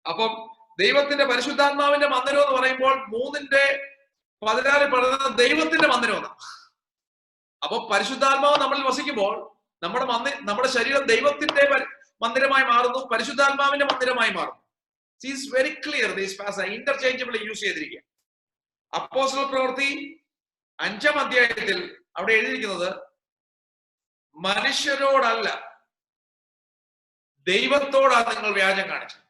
അപ്പം ദൈവത്തിന്റെ പരിശുദ്ധാത്മാവിന്റെ മന്ദിരം എന്ന് പറയുമ്പോൾ 3:16 പറയുന്നത് ദൈവത്തിന്റെ മന്ദിരം എന്നാണ്. അപ്പൊ പരിശുദ്ധാത്മാവ് നമ്മളിൽ വസിക്കുമ്പോൾ നമ്മുടെ ശരീരം ദൈവത്തിന്റെ മന്ദിരമായി മാറുന്നു, പരിശുദ്ധാത്മാവിന്റെ മന്ദിരമായി മാറുന്നു. Is very clear. These passage interchangeable use ചെയ്തിരിക്കുക. അപ്പോസ്തല പ്രവൃത്തി 5-ാം അധ്യായത്തിൽ അവിടെ എഴുതിയിരിക്കുന്നത് മനുഷ്യരോടല്ല ദൈവത്തോടാണ് നിങ്ങൾ വ്യാജം കാണിച്ചത്.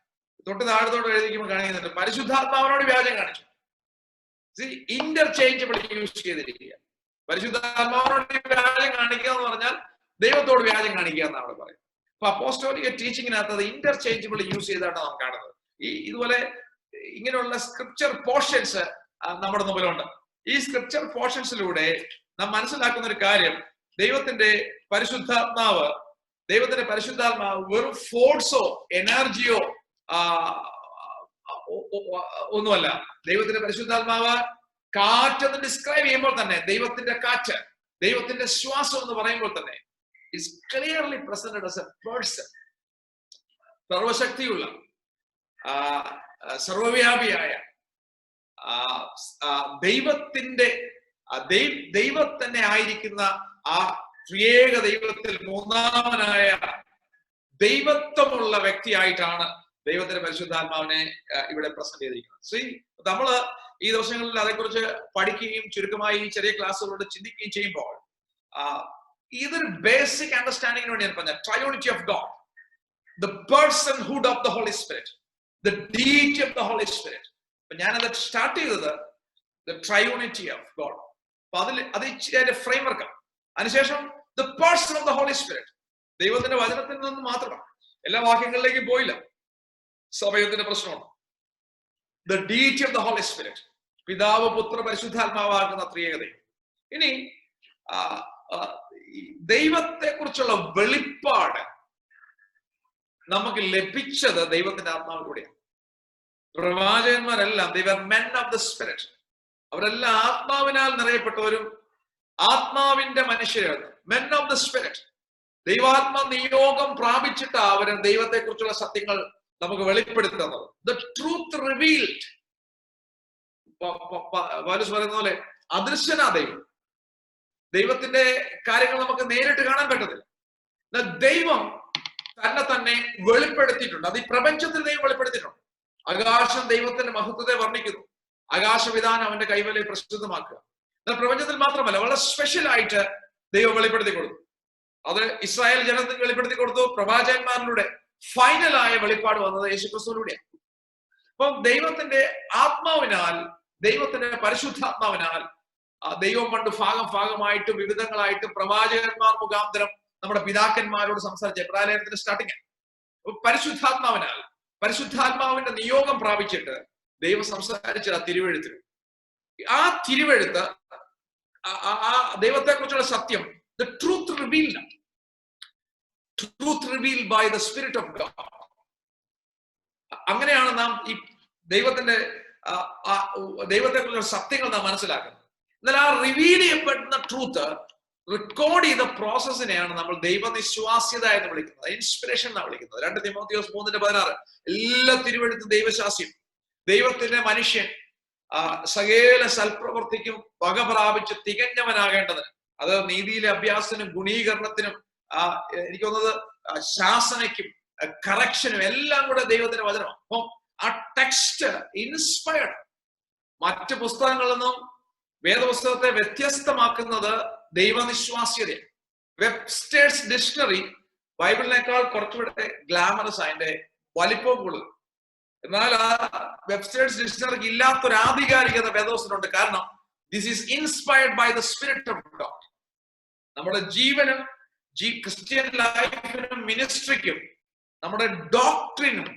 തൊട്ട് താഴത്തോട് എഴുതിക്കുമ്പോൾ കാണിക്കുന്നുണ്ട് പരിശുദ്ധാത്മാവിനോട് വ്യാജം കാണിച്ചു. ഇന്റർചേഞ്ചബിൾ യൂസ് ചെയ്തിരിക്കുക. പരിശുദ്ധാത്മാവിനോട് വ്യാജം കാണിക്കുക എന്ന് പറഞ്ഞാൽ ദൈവത്തോട് വ്യാജം കാണിക്കുക എന്നാണ് അവിടെ പറയുന്നത്. അപ്പൊ അപ്പോസ്തോലിക ടീച്ചിങ്ങിനകത്ത് അത് ഇന്റർചേഞ്ചബിൾ യൂസ് ചെയ്താണ് നാം കാണുന്നത്. ഇതുപോലെ ഇങ്ങനെയുള്ള സ്ക്രിപ്ചർ പോർഷൻസ് നമ്മുടെ മുമ്പിലുണ്ട്. ഈ സ്ക്രിപ്ചർ പോർഷൻസിലൂടെ നാം മനസ്സിലാക്കുന്ന ഒരു കാര്യം, ദൈവത്തിന്റെ പരിശുദ്ധാത്മാവ് വെറും ഫോഴ്സോ എനർജിയോ ഒന്നുമല്ല. ദൈവത്തിന്റെ പരിശുദ്ധാത്മാവ് കാറ്റെന്ന് ഡിസ്ക്രൈബ് ചെയ്യുമ്പോൾ തന്നെ, ദൈവത്തിന്റെ കാറ്റ്, ദൈവത്തിന്റെ ശ്വാസം എന്ന് പറയുമ്പോൾ തന്നെ is clearly presented as a person. സർവശക്തിയുള്ള സർവവ്യാപിയായ ദൈവത്തന്നെ ആയിരിക്കുന്ന ആ ത്രിയേക ദൈവത്തിൽ മൂന്നാമനായ ദൈവത്വമുള്ള വ്യക്തിയായിട്ടാണ് ദൈവത്തിന്റെ പരിശുദ്ധാത്മാവിനെ ഇവിടെ പ്രസന്റ് ചെയ്തിരിക്കുന്നത്. നമ്മള് ഈ ദിവസങ്ങളിൽ അതേക്കുറിച്ച് പഠിക്കുകയും ചുരുക്കമായി ഈ ചെറിയ ക്ലാസ്സുകളോട് ചിന്തിക്കുകയും ചെയ്യുമ്പോൾ ഇതൊരു ബേസിക് അണ്ടർസ്റ്റാൻഡിങ്ങിന് വേണ്ടി ഞാൻ പറഞ്ഞ triunity of God, the personhood of the holy Spirit, the deity of the holy Spirit. അപ്പൊ ഞാനത് സ്റ്റാർട്ട് ചെയ്തത് ദ ട്രയോണിറ്റി ഓഫ് ഗോഡ്. അപ്പൊ അത് ഫ്രെയിംവർക്കാണ്. അതിനുശേഷം the person of the holy spirit, ദൈവത്തിന്റെ വചനത്തിൽ നിന്ന് മാത്രമാണ്, എല്ലാ വാക്യങ്ങളിലേക്കും പോയില്ല, സമയത്തിന്റെ പ്രശ്നമാണ്. The deity of the holy spirit, പിതാവ് പുത്ര പരിശുദ്ധാത്മാവാകുന്ന ത്രിയേകത. ഇനി ദൈവത്തെ കുറിച്ചുള്ള വെളിപ്പാട് നമുക്ക് ലഭിച്ചത് ദൈവത്തിന്റെ ആത്മാവിലൂടെയാണ്. പ്രവാചകന്മാരെല്ലാം they were men of the spirit. അവരെല്ലാം ആത്മാവിനാൽ നിറയപ്പെട്ടവരും ആത്മാവിന്റെ മനുഷ്യരാണ്. men of the spirit. ദൈവാത്മ നിയോഗം പ്രാപിച്ചിട്ട് അവര് ദൈവത്തെ കുറിച്ചുള്ള സത്യങ്ങൾ നമുക്ക് വെളിപ്പെടുത്തുന്നത്. The truth revealed. പൗലോസ് പറയുന്ന പോലെ അദൃശ്യനാ ദൈവം. ദൈവത്തിന്റെ കാര്യങ്ങൾ നമുക്ക് നേരിട്ട് കാണാൻ പറ്റത്തില്ല. ദൈവം തന്നെ വെളിപ്പെടുത്തിയിട്ടുണ്ട്. അത് ഈ പ്രപഞ്ചത്തിൽ ദൈവം വെളിപ്പെടുത്തിയിട്ടുണ്ട്. ആകാശം ദൈവത്തിന്റെ മഹത്വത്തെ വർണ്ണിക്കുന്നു. ആകാശവിധാനം അവന്റെ കൈവലയെ പ്രസിദ്ധമാക്കുക. എന്നാൽ പ്രപഞ്ചത്തിൽ മാത്രമല്ല, വളരെ സ്പെഷ്യൽ ആയിട്ട് ദൈവം വെളിപ്പെടുത്തി കൊടുത്തു. അത് ഇസ്രായേൽ ജനത്തിന് വെളിപ്പെടുത്തി കൊടുത്തു. പ്രവാചകന്മാരിലൂടെ ഫൈനലായ വെളിപ്പാട് വന്നത് യേശുക്രിസ്തുവിലൂടെയാണ്. അപ്പം ദൈവത്തിന്റെ ആത്മാവിനാൽ, ദൈവത്തിന്റെ പരിശുദ്ധാത്മാവിനാൽ ദൈവം പണ്ട് ഭാഗമായിട്ടും വിവിധങ്ങളായിട്ടും പ്രവാചകന്മാർ മുഖാന്തരം നമ്മുടെ പിതാക്കന്മാരോട് സംസാരിച്ച എബ്രായലേഖനത്തിന്റെ സ്റ്റാർട്ടിങ് പരിശുദ്ധാത്മാവിനാൽ, പരിശുദ്ധാത്മാവിന്റെ നിയോഗം പ്രാപിച്ചിട്ട് ദൈവം സംസാരിച്ച ആ തിരുവെഴുത്തിൽ, ആ തിരുവെഴുത്ത്, ആ ദൈവത്തെ കുറിച്ചുള്ള സത്യം, the truth revealed by the Spirit of God. അങ്ങനെയാണ് നാം ഈ ദൈവത്തെ കുറിച്ചുള്ള സത്യങ്ങൾ നാം മനസ്സിലാക്കുന്നത്. എന്നാൽ ആ റിവീൽ ചെയ്യപ്പെടുന്ന ട്രൂത്ത് റെക്കോർഡ് ചെയ്ത പ്രോസസ്സിനെയാണ് നമ്മൾ ദൈവനിശ്വാസ്യത എന്ന് വിളിക്കുന്നത്, ഇൻസ്പിറേഷൻ എന്നാണ് വിളിക്കുന്നത്. 2 തിമോത്തിയോസ് 3:16 എല്ലാ തിരുവെഴുത്തും ദൈവശാസ്യം, ദൈവത്തിന്റെ മനുഷ്യൻ സകല സൽപ്രവൃത്തിക്കും വക പ്രാപിച്ച് തികഞ്ഞവനാകേണ്ടതിന്, അത് നീതിയിലെ അഭ്യാസത്തിനും ഗുണീകരണത്തിനും എനിക്ക് തോന്നുന്നത് ശാസനയ്ക്കും കറക്ഷനും എല്ലാം കൂടെ ദൈവത്തിന്റെ വചനമാണ്. അപ്പം ആ ടെക്സ്റ്റ് ഇൻസ്പയർഡ്. മറ്റ് പുസ്തകങ്ങളിൽ നിന്നും വേദപുസ്തകത്തെ വ്യത്യസ്തമാക്കുന്നത് ദൈവനിശ്വാസ്യതയാണ്. വെബ്സ്റ്റേഴ്സ് ഡിക്ഷണറി ബൈബിളിനേക്കാൾ കുറച്ചുകൂടെ ഗ്ലാമറസ്, അതിന്റെ വലിപ്പം കൂടുതൽ. എന്നാൽ ആ വെബ്സ്റ്റേഴ്സ് ഡിക്ഷണറിക്ക് ഇല്ലാത്തൊരു ആധികാരികത വേദപുസ്തകത്തിനുണ്ട്. കാരണം this is inspired by the spirit of God. നമ്മുടെ ജീവനും ക്രിസ്ത്യൻ ലൈഫിനും മിനിസ്ട്രിക്കും നമ്മുടെ ഡോക്ട്രിനും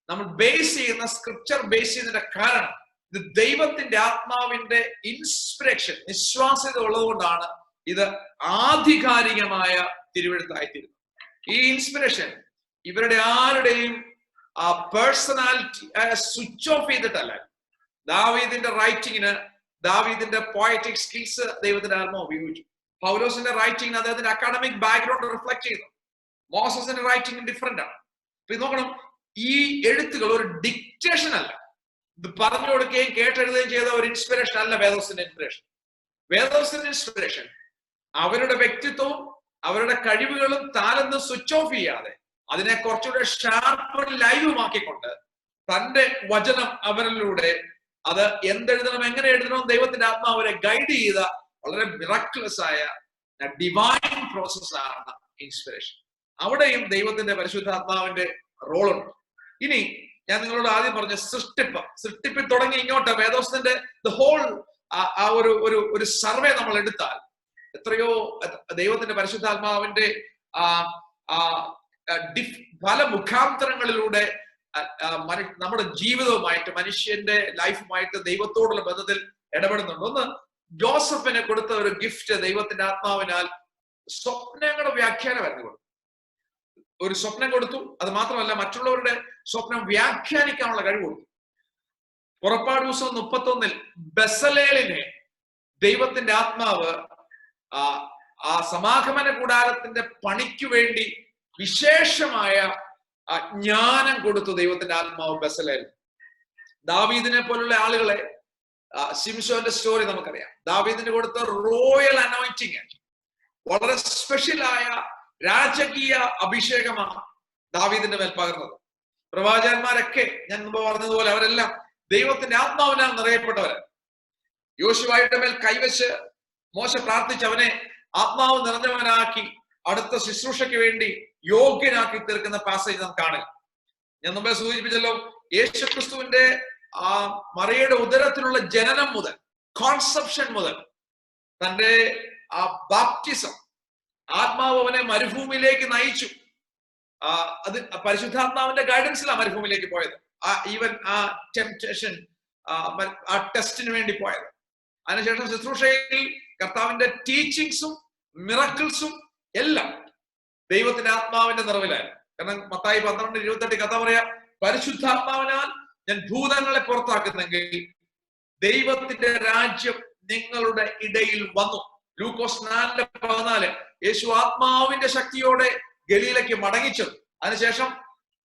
നമ്മൾ ബേസ് ചെയ്യുന്ന സ്ക്രിപ്ചർ ബേസ് ചെയ്യുന്നതിന്റെ കാരണം ഇത് ദൈവത്തിന്റെ ആത്മാവിന്റെ ഇൻസ്പിറേഷൻ, നിശ്വാസ്യത ഉള്ളതുകൊണ്ടാണ് ഇത് ആധികാരികമായ തിരുവെഴുത്തായിത്തീരുന്നത്. ഈ ഇൻസ്പിറേഷൻ ഇവരുടെ ആരുടെയും ആ പേഴ്സണാലിറ്റി സ്വിച്ച് ഓഫ് ചെയ്തിട്ടല്ല. ദാവീദിന്റെ റൈറ്റിങ്ങിന്, ദാവീദിന്റെ പോയറ്റിക് സ്കിൽസ് ദൈവത്തിന്റെ ആത്മാവ് ഉപയോഗിച്ചു. പൗലോസിന്റെ റൈറ്റിംഗിന് അദ്ദേഹത്തിന്റെ അക്കാഡമിക് ബാക്ക്ഗ്രൗണ്ട് റിഫ്ലക്ട് ചെയ്യുന്നു. മോസസിന്റെ റൈറ്റിംഗ് ഡിഫറെന്റ് ആണ്. അപ്പൊ നോക്കണം, ഈ എഴുത്തുകൾ ഒരു ഡിക്റ്റേഷൻ അല്ല, ഇത് പറഞ്ഞു കൊടുക്കുകയും കേട്ടെഴുതുകയും ചെയ്ത ഒരു ഇൻസ്പിറേഷൻ അല്ല വേദോസിന്റെ ഇൻസ്പിറേഷൻ. വേദോസിന്റെ ഇൻസ്പിറേഷൻ അവരുടെ വ്യക്തിത്വവും അവരുടെ കഴിവുകളും താലന്തും സ്വിച്ച് ഓഫ് ചെയ്യാതെ അതിനെ കുറച്ചുകൂടെ ഷാർപ്പും ലൈവുമാക്കിക്കൊണ്ട് തന്റെ വചനം അവരിലൂടെ അത് എന്തെഴുതണം, എങ്ങനെ എഴുതണം, ദൈവത്തിന്റെ ആത്മാവ് അവരെ ഗൈഡ് ചെയ്ത വളരെ മിറക്കുലസ് ആയ ഡിവൈൻ പ്രോസസ്സാണ് ഇൻസ്പിറേഷൻ. അവിടെയും ദൈവത്തിന്റെ പരിശുദ്ധാത്മാവിന്റെ റോളുണ്ട്. ഇനി ഞാൻ നിങ്ങളോട് ആദ്യം പറഞ്ഞ സൃഷ്ടിപ്പ് തുടങ്ങി ഇങ്ങോട്ട് വേദോസത്തിന്റെ ഹോൾ ആ ഒരു സർവേ നമ്മൾ എടുത്താൽ എത്രയോ ദൈവത്തിന്റെ പരിശുദ്ധാത്മാവിന്റെ പല മുഖാന്തരങ്ങളിലൂടെ നമ്മുടെ ജീവിതവുമായിട്ട്, മനുഷ്യന്റെ ലൈഫുമായിട്ട് ദൈവത്തോടുള്ള ബന്ധത്തിൽ ഇടപെടുന്നുണ്ട്. ഒന്ന്, ജോസഫിന് കൊടുത്ത ഒരു ഗിഫ്റ്റ് ദൈവത്തിന്റെ ആത്മാവിനാൽ സ്വപ്നങ്ങളുടെ വ്യാഖ്യാനമായിരുന്നു കൊടുത്തു. ഒരു സ്വപ്നം കൊടുത്തു. അത് മാത്രമല്ല, മറ്റുള്ളവരുടെ സ്വപ്നം വ്യാഖ്യാനിക്കാനുള്ള കഴിവ് കൊടുത്തു. പുറപ്പാട് ദിവസം 31 ബെസലേലിനെ ദൈവത്തിന്റെ ആത്മാവ് ആ സമാഗമന കൂടാരത്തിന്റെ പണിക്ക് വേണ്ടി വിശേഷമായ ജ്ഞാനം കൊടുത്തു ദൈവത്തിന്റെ ആത്മാവ് ബെസലേൽ. ദാവീദിനെ പോലുള്ള ആളുകളെ, ശിംശോന്റെ സ്റ്റോറി നമുക്കറിയാം. ദാവീദിന് കൊടുത്ത റോയൽ അനോയിന്റിങ്, വളരെ സ്പെഷ്യലായ രാജകീയ അഭിഷേകമാണ് ദാവീദിന്റെ മേൽ പകർന്നത്. പ്രവാചകന്മാരൊക്കെ ഞാൻ മുമ്പ് പറഞ്ഞതുപോലെ അവരെല്ലാം ദൈവത്തിന്റെ ആത്മാവിനാൽ നിറയപ്പെട്ടവരാണ്. യോശുവയുടെ മേൽ കൈവച്ച് മോശ പ്രാർത്ഥിച്ച് അവനെ ആത്മാവ് നിറഞ്ഞവനാക്കി അടുത്ത ശുശ്രൂഷയ്ക്ക് വേണ്ടി യോഗ്യനാക്കി തീർക്കുന്ന പാസേജ് നാം കാണുക. ഞാൻ മുമ്പേ സൂചിപ്പിച്ചല്ലോ, യേശുക്രിസ്തുവിന്റെ മറിയയുടെ ഉദരത്തിലുള്ള ജനനം മുതൽ, കോൺസെപ്ഷൻ മുതൽ, തന്റെ ബാപ്റ്റിസം, ആത്മാവ് അവനെ മരുഭൂമിയിലേക്ക് നയിച്ചു. അത് പരിശുദ്ധാത്മാവിന്റെ ഗൈഡൻസിലാണ് മരുഭൂമിയിലേക്ക് പോയത്. ഈവൻ ആ ടെംപ്റ്റേഷൻ, ആ ടെസ്റ്റിന് വേണ്ടി പോയത്. അതിനുശേഷം ശുശ്രൂഷയിൽ കർത്താവിന്റെ ടീച്ചിങ്സും മിറക്കിൾസും എല്ലാം ദൈവത്തിന്റെ ആത്മാവിന്റെ നിറവിലായിരുന്നു. കാരണം മത്തായി 12:28 കഥ പറയാ, പരിശുദ്ധാത്മാവിനാൽ ഞാൻ ഭൂതങ്ങളെ പുറത്താക്കുന്നെങ്കിൽ ദൈവത്തിന്റെ രാജ്യം നിങ്ങളുടെ ഇടയിൽ വന്നു. ലൂക്കോസ് 4:14 യേശു ആത്മാവിന്റെ ശക്തിയോടെ ഗലീലയ്ക്ക് മടങ്ങിച്ചത്. അതിനുശേഷം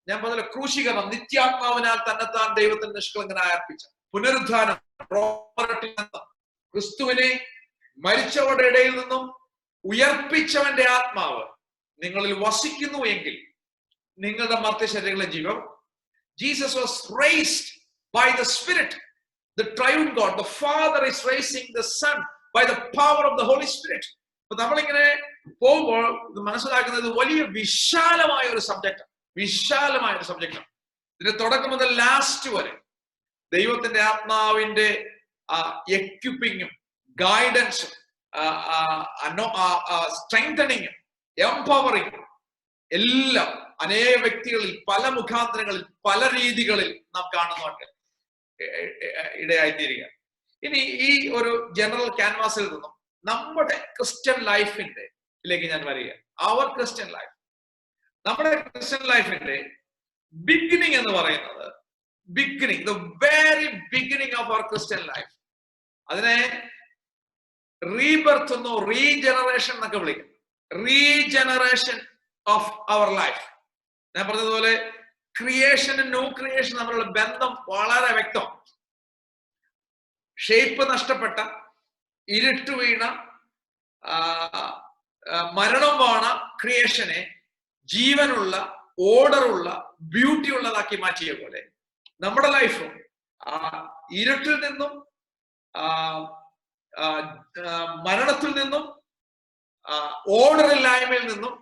ഞാൻ പറഞ്ഞ ക്രൂശീകരണം, നിത്യാത്മാവിനാൽ തന്നെത്താൻ ദൈവത്തിന് നിഷ്കളങ്കനായി അർപ്പിച്ച പുനരുദ്ധാനം, ക്രിസ്തുവിനെ മരിച്ചവരുടെ ഇടയിൽ നിന്നും ഉയർപ്പിച്ചവന്റെ ആത്മാവ് നിങ്ങളിൽ വസിക്കുന്നു എങ്കിൽ നിങ്ങളുടെ മർത്യശരീരങ്ങളെ ജീവം. Jesus was raised by the Spirit, the triune God. The Father is raising the Son by the power of the Holy Spirit. അപ്പൊ നമ്മളിങ്ങനെ പോകുമ്പോൾ ഇത് മനസ്സിലാക്കുന്നത് വലിയ വിശാലമായ ഒരു സബ്ജക്റ്റാണ്. ഇതിന്റെ തുടക്കം മുതൽ ലാസ്റ്റ് വരെ ദൈവത്തിന്റെ ആത്മാവിന്റെ എക്യുപ്പിങ്ങും ഗൈഡൻസും സ്ട്രെങ്തനിങ്ങും എംപവറിങ്ങും എല്ലാം അനേക വ്യക്തികളിൽ, പല മുഖാന്തരങ്ങളിൽ, പല രീതികളിൽ നാം കാണുന്നുണ്ട് ഇടയായിത്തീരുക. ഇനി ഈ ഒരു ജനറൽ ക്യാൻവാസിൽ നിന്നും നമ്മുടെ ക്രിസ്ത്യൻ ലൈഫിലേക്ക് ഞാൻ വരിക. നമ്മുടെ ക്രിസ്ത്യൻ ലൈഫിന്റെ ബിഗിനിങ് എന്ന് പറയുന്നത്, the very beginning of our Christian life, അതിനെ റീബർത്ത് എന്നോ റീജനറേഷൻ എന്നൊക്കെ വിളിക്കും. Regeneration of our life. ഞാൻ പറഞ്ഞതുപോലെ ക്രിയേഷനും ന്യൂ ക്രിയേഷൻ തമ്മിലുള്ള ബന്ധം വളരെ വ്യക്തമാണ്. ഷേപ്പ് നഷ്ടപ്പെട്ട, ഇരുട്ട് വീണ, മരണം വാണ ക്രിയേഷനെ ജീവനുള്ള, ഓർഡറുള്ള, ബ്യൂട്ടി ഉള്ളതാക്കി മാറ്റിയ പോലെ നമ്മുടെ ലൈഫും ഇരുട്ടിൽ നിന്നും, മരണത്തിൽ നിന്നും, ഓർഡറില്ലായ്മയിൽ നിന്നും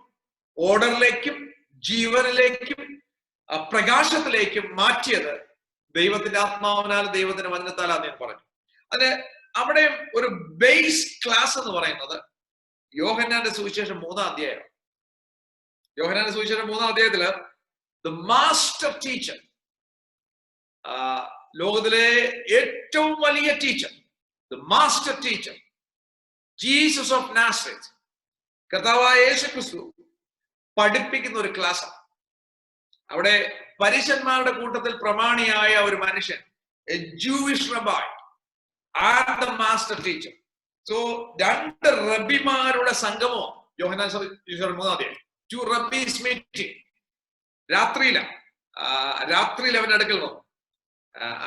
ഓർഡറിലേക്കും ജീവനിലേക്കും പ്രകാശത്തിലേക്കും മാറ്റിയത് ദൈവത്തിന്റെ ആത്മാവിനാൽ, ദൈവത്തിന്റെ വചനത്താലാന്ന് ഞാൻ പറഞ്ഞു. അതിന് അവിടെ ഒരു ബേസ് ക്ലാസ് എന്ന് പറയുന്നത് യോഹന്നാന്റെ സുവിശേഷം 3-ാം അധ്യായം. യോഹന്നാന്റെ സുവിശേഷം 3-ാം അധ്യായത്തില് ദ മാസ്റ്റർ ടീച്ചർ, ലോകത്തിലെ ഏറ്റവും വലിയ teacher, the master teacher, Jesus of നാസറത്ത്, കർത്താവായ യേശുക്രിസ്തു പഠിപ്പിക്കുന്ന ഒരു ക്ലാസ്സാണ്. അവിടെ പരീശന്മാരുടെ കൂട്ടത്തിൽ പ്രമാണിയായ ഒരു മനുഷ്യൻ, A Jewish rabbi, are the master teacher. So രണ്ട് റബിമാരുടെ സംഗമോ യോഹന്നാൻ 3 ടു റബീസ് മീറ്റിംഗ്. രാത്രിയിൽ അവന്റെ അടുക്കൽ വന്നു.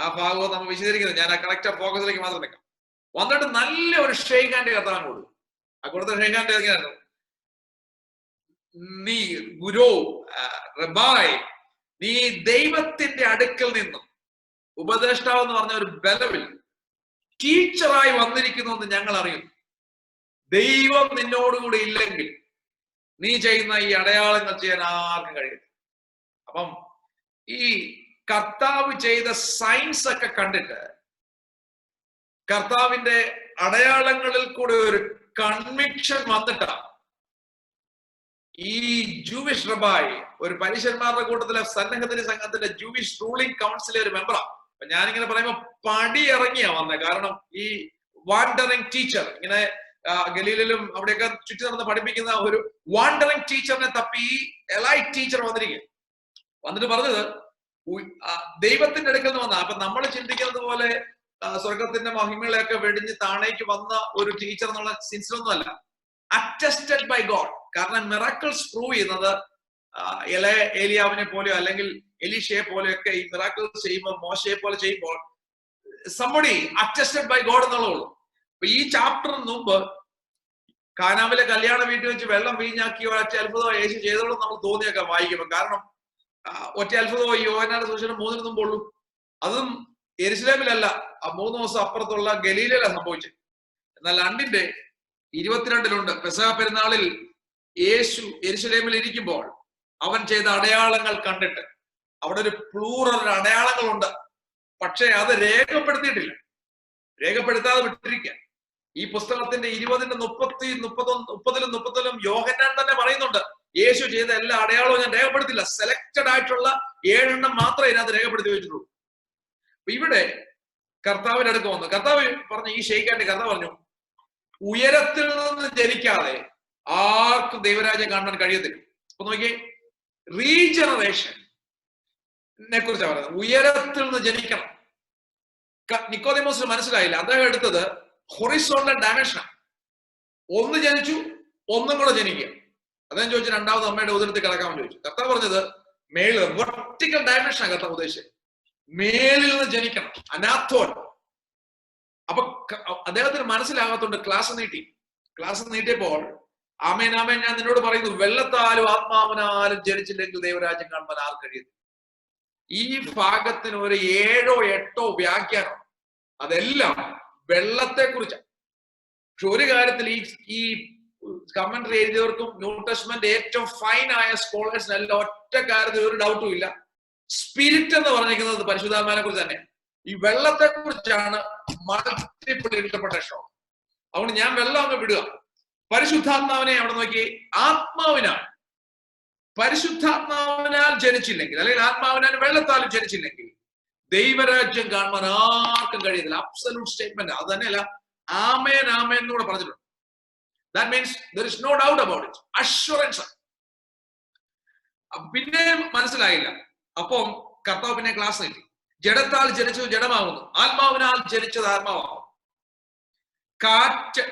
ആ ഭാഗവും നമ്മൾ വിശദീകരിക്കുന്നത്, ഞാൻ ആ കറക്റ്റ് ഫോക്കസിലേക്ക് മാത്രം നിൽക്കാം. വന്നിട്ട് നല്ല ഒരു ഷെയ്ക്ക് ഹാൻഡ് കർത്താവിന് കൊടുത്തു. ആ കൊടുത്ത ഷെയ്ക്ക് ഹാൻഡ് എങ്ങനെയായിരുന്നു? നീ ഗുരു, റബായ്, നീ ദൈവത്തിന്റെ അടുക്കൽ നിന്നും ഉപദേഷ്ടാവ് എന്ന് പറഞ്ഞ ഒരു ബലവിൽ ടീച്ചറായി വന്നിരിക്കുന്നു എന്ന് ഞങ്ങൾ അറിയുന്നു. ദൈവം നിന്നോടുകൂടി ഇല്ലെങ്കിൽ നീ ചെയ്യുന്ന ഈ അടയാളങ്ങൾ ചെയ്യാൻ ആർക്കും കഴിയില്ല. അപ്പം ഈ കർത്താവ് ചെയ്ത സയൻസ് ഒക്കെ കണ്ടിട്ട് കർത്താവിന്റെ അടയാളങ്ങളിൽ കൂടെ ഒരു കൺവിക്ഷൻ വന്നിട്ടാണ് ഈ ജൂവിഷ് റബായ്, ഒരു പരീശന്മാരുടെ കൂട്ടത്തിലെ സന്നദ്ധ സംഘത്തിന്റെ ജൂവിഷ് റൂളിംഗ് കൗൺസിലെ ഒരു മെമ്പറാണ്. അപ്പൊ ഞാനിങ്ങനെ പറയുമ്പോ പടി ഇറങ്ങിയാ വന്നത്. കാരണം ഈ വാണ്ടറിങ് ടീച്ചർ, ഇങ്ങനെ ഗലീലിലും അവിടെയൊക്കെ ചുറ്റി നടന്ന് പഠിപ്പിക്കുന്ന ഒരു വാണ്ടറിങ് ടീച്ചറിനെ തപ്പി ഈ എലൈറ്റ് ടീച്ചർ വന്നിട്ട് പറഞ്ഞത് ദൈവത്തിന്റെ അടുക്കൽ നിന്ന് വന്ന. അപ്പൊ നമ്മൾ ചിന്തിക്കുന്നത് പോലെ സ്വർഗത്തിന്റെ മഹിമകളെയൊക്കെ വെടിഞ്ഞ് താണേക്ക് വന്ന ഒരു ടീച്ചർ എന്നുള്ള സെൻസിലൊന്നും അല്ല. Attested by God. കാരണം മിറാക്കിൾസ് പ്രൂവ് ചെയ്യുന്നത് ഏലിയാവിനെ പോലെയോ അല്ലെങ്കിൽ എലീഷയെ പോലെയൊക്കെ ഈ മിറാക്കിൾസ് ചെയ്യുമ്പോൾ, മോശയെ പോലെ ചെയ്യുമ്പോൾ somebody attested by God എന്നുള്ളൂ. അപ്പൊ ഈ ചാപ്റ്ററിന് മുമ്പ് കാനാവിലെ കല്യാണ വീട്ടിൽ വെച്ച് വെള്ളം വീഞ്ഞാക്കി ഒറ്റ അത്ഭുതം യേശു ചെയ്തോളും നമ്മൾ തോന്നിയൊക്കെ വായിക്കുമ്പോൾ. കാരണം ഒറ്റ അത്ഭുതമോ യോഹന്നാന്റെ സുവിശേഷം 3 മുമ്പുള്ളൂ. അതും യെരുശലേമിലല്ല, 3 ദിവസം അപ്പുറത്തുള്ള ഗലീലയിലാണ് സംഭവിച്ചത്. എന്നാൽ 2:22 പെസഹ പെരുന്നാളിൽ യേശു യെരുശലേമിൽ ഇരിക്കുമ്പോൾ അവൻ ചെയ്ത അടയാളങ്ങൾ കണ്ടിട്ട് അവിടെ ഒരു പ്ലൂറൽ അടയാളങ്ങളുണ്ട്. പക്ഷെ അത് രേഖപ്പെടുത്തിയിട്ടില്ല, രേഖപ്പെടുത്താതെ വിട്ടിരിക്കുക. ഈ പുസ്തകത്തിന്റെ 20-30-30 യോഹന്നാൻ തന്നെ പറയുന്നുണ്ട്, യേശു ചെയ്ത എല്ലാ അടയാളവും ഞാൻ രേഖപ്പെടുത്തില്ല, സെലക്റ്റഡ് ആയിട്ടുള്ള 7 മാത്രമേ ഇതിനകത്ത് രേഖപ്പെടുത്തി വെച്ചിട്ടുള്ളൂ. അപ്പൊ ഇവിടെ കർത്താവിന്റെ അടുക്ക് വന്നു. കർത്താവ് പറഞ്ഞു, ഈ ഷെയ്ക്കാന്റെ കർത്താവ് പറഞ്ഞു, ഉയരത്തിൽ നിന്ന് ജനിക്കാതെ ആർക്കും ദൈവരാജ്യം കാണാൻ കഴിയത്തില്ല. അപ്പൊ നോക്കിയേ, റീജനറേഷനെ കുറിച്ചാണ് പറയുന്നത്. ഉയരത്തിൽ നിന്ന് ജനിക്കണം. നിക്കോദിമോസിന് മനസ്സിലായില്ല. അദ്ദേഹം എടുത്തത് ഹൊറിസോണ്ടൽ ഡയമെൻഷനാണ്. ഒന്ന് ജനിച്ചു, ഒന്നും കൂടെ ജനിക്കുക. അദ്ദേഹം ചോദിച്ചു, രണ്ടാമത് അമ്മയുടെ ഉദരത്തിൽ കിടക്കാമെന്ന് ചോദിച്ചു. കർത്താവ് പറഞ്ഞത് മേള് വെർട്ടിക്കൽ ഡയമെൻഷനാണ് കർത്താവ് ഉദ്ദേശിച്ചത്. മേലിൽ നിന്ന് ജനിക്കണം, അനാഥോൻ. അപ്പൊ അദ്ദേഹത്തിന് മനസ്സിലാകാത്തോണ്ട് ക്ലാസ് നീട്ടിയപ്പോൾ ആമേൻ ആമേൻ ഞാൻ നിന്നോട് പറയുന്നു, വെള്ളത്താലും ആത്മാവിനാലും ജനിച്ചില്ലെങ്കിൽ ദൈവരാജ്യം കാണുവാൻ ആർക്കും കഴിയുന്നു. ഈ ഭാഗത്തിന് ഒരു 7-8 വ്യാഖ്യാനം, അതെല്ലാം വെള്ളത്തെ കുറിച്ചാണ്. പക്ഷെ ഒരു കാര്യത്തിൽ ഈ കമന്ററി എഴുതിയവർക്കും ന്യൂ ടെസ്റ്റ്മെന്റ് ഏറ്റവും ഫൈൻ ആയ സ്കോളേഴ്സിനെല്ലാം ഒറ്റ കാര്യത്തിൽ ഒരു ഡൗട്ടും ഇല്ല. സ്പിരിറ്റ് എന്ന് പറഞ്ഞിരിക്കുന്നത് പരിശുദ്ധാത്മാവിനെ കുറിച്ച് തന്നെ. ഈ വെള്ളത്തെ കുറിച്ചാണ് മൾട്ടിപ്പിൾ ഇന്റർപ്രിട്ടേഷൻ. അതുകൊണ്ട് ഞാൻ വെള്ളം അങ്ങ് വിടുക. പരിശുദ്ധാത്മാവിനെ അവിടെ നോക്കി, പരിശുദ്ധാത്മാവിനാൽ ജനിച്ചില്ലെങ്കിൽ, അല്ലെങ്കിൽ ആത്മാവിനാൽ വെള്ളത്താലും ജനിച്ചില്ലെങ്കിൽ ദൈവരാജ്യം കാണുവാൻ ആർക്കും കഴിയത്തില്ല. Absolute statement. അത് തന്നെയല്ല, ആമേൻ ആമേൻ എന്നൂടെ പറഞ്ഞിട്ടുണ്ട്. That means there is no doubt about it. Assurance. പിന്നെ മനസ്സിലായില്ല. അപ്പം കർത്താവ് പിന്നെ ക്ലാസ് നീട്ടി. ജഡത്താൽ ജനിച്ചത് ജഡമാകുന്നു, ആത്മാവിനാൽ ജനിച്ചത് ആത്മാവാകും. കാറ്റ്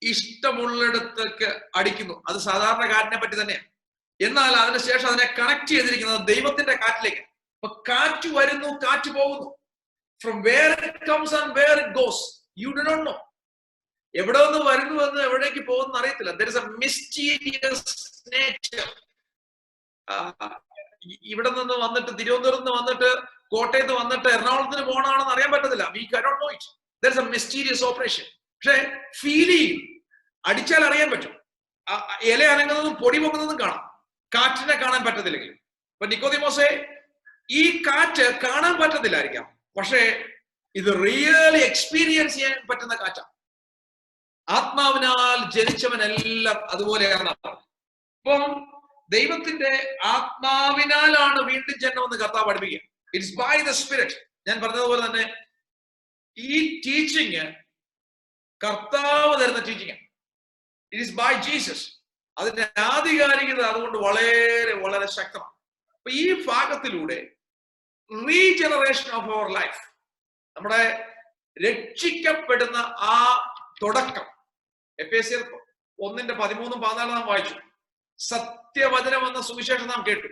ഇഷ്ടമുള്ളിടത്തേക്ക് അടിക്കുന്നു. അത് സാധാരണ കാറ്റിനെ പറ്റി തന്നെയാണ്. എന്നാൽ അതിനുശേഷം അതിനെ കണക്ട് ചെയ്തിരിക്കുന്നത് ദൈവത്തിന്റെ കാറ്റിലേക്ക്. അപ്പൊ കാറ്റ് വരുന്നു, കാറ്റ് പോകുന്നു. From where it comes and where it goes you do not know. എവിടെ നിന്ന് വരുന്നു എന്ന് എവിടേക്ക് പോകുന്നു അറിയത്തില്ല. There is a mysterious nature. ഇവിടെ നിന്ന് വന്നിട്ട് തിരുവനന്തപുരത്ത് നിന്ന് വന്നിട്ട് കോട്ടയത്ത് വന്നിട്ട് എറണാകുളത്തിന് പോകണമെന്ന് അറിയാൻ പറ്റത്തില്ല. We cannot know it. There is a mysterious operation. പക്ഷെ ഫീൽ ചെയ്യും, അടിച്ചാൽ അറിയാൻ പറ്റും. ഇല അനങ്ങുന്നതും പൊടി പൊങ്ങുന്നതും കാണാം, കാറ്റിനെ കാണാൻ പറ്റത്തില്ലെങ്കിൽ. അപ്പൊ നിക്കോദിമോസെ, ഈ കാറ്റ് കാണാൻ പറ്റത്തില്ലായിരിക്കാം, പക്ഷേ ഇത് റിയലി എക്സ്പീരിയൻസ് ചെയ്യാൻ പറ്റുന്ന കാറ്റാണ്. ആത്മാവിനാൽ ജനിച്ചവനെല്ലാം അതുപോലെയാണ്. അപ്പം ദൈവത്തിന്റെ ആത്മാവിനാലാണ് വീണ്ടും ജന്മമെന്ന് കർത്താവ് പഠിപ്പിക്കുക. It's by the spirit. ഞാൻ പറഞ്ഞതുപോലെ തന്നെ ഈ ടീച്ചിങ് കർത്താവ് തരുന്ന teaching. It is by Jesus. അതിന്റെ ആധികാരികത അതുകൊണ്ട് വളരെ വളരെ ശക്തമാണ്. ഈ ഭാഗത്തിലൂടെ റീജനറേഷൻ ഓഫ് അവർ ലൈഫ്, നമ്മുടെ രക്ഷിക്കപ്പെടുന്ന ആ തുടക്കം, എഫേസ്യർ 1:13-14 നാം വായിച്ചു. സത്യവചനം എന്ന സുവിശേഷം നാം കേട്ടു.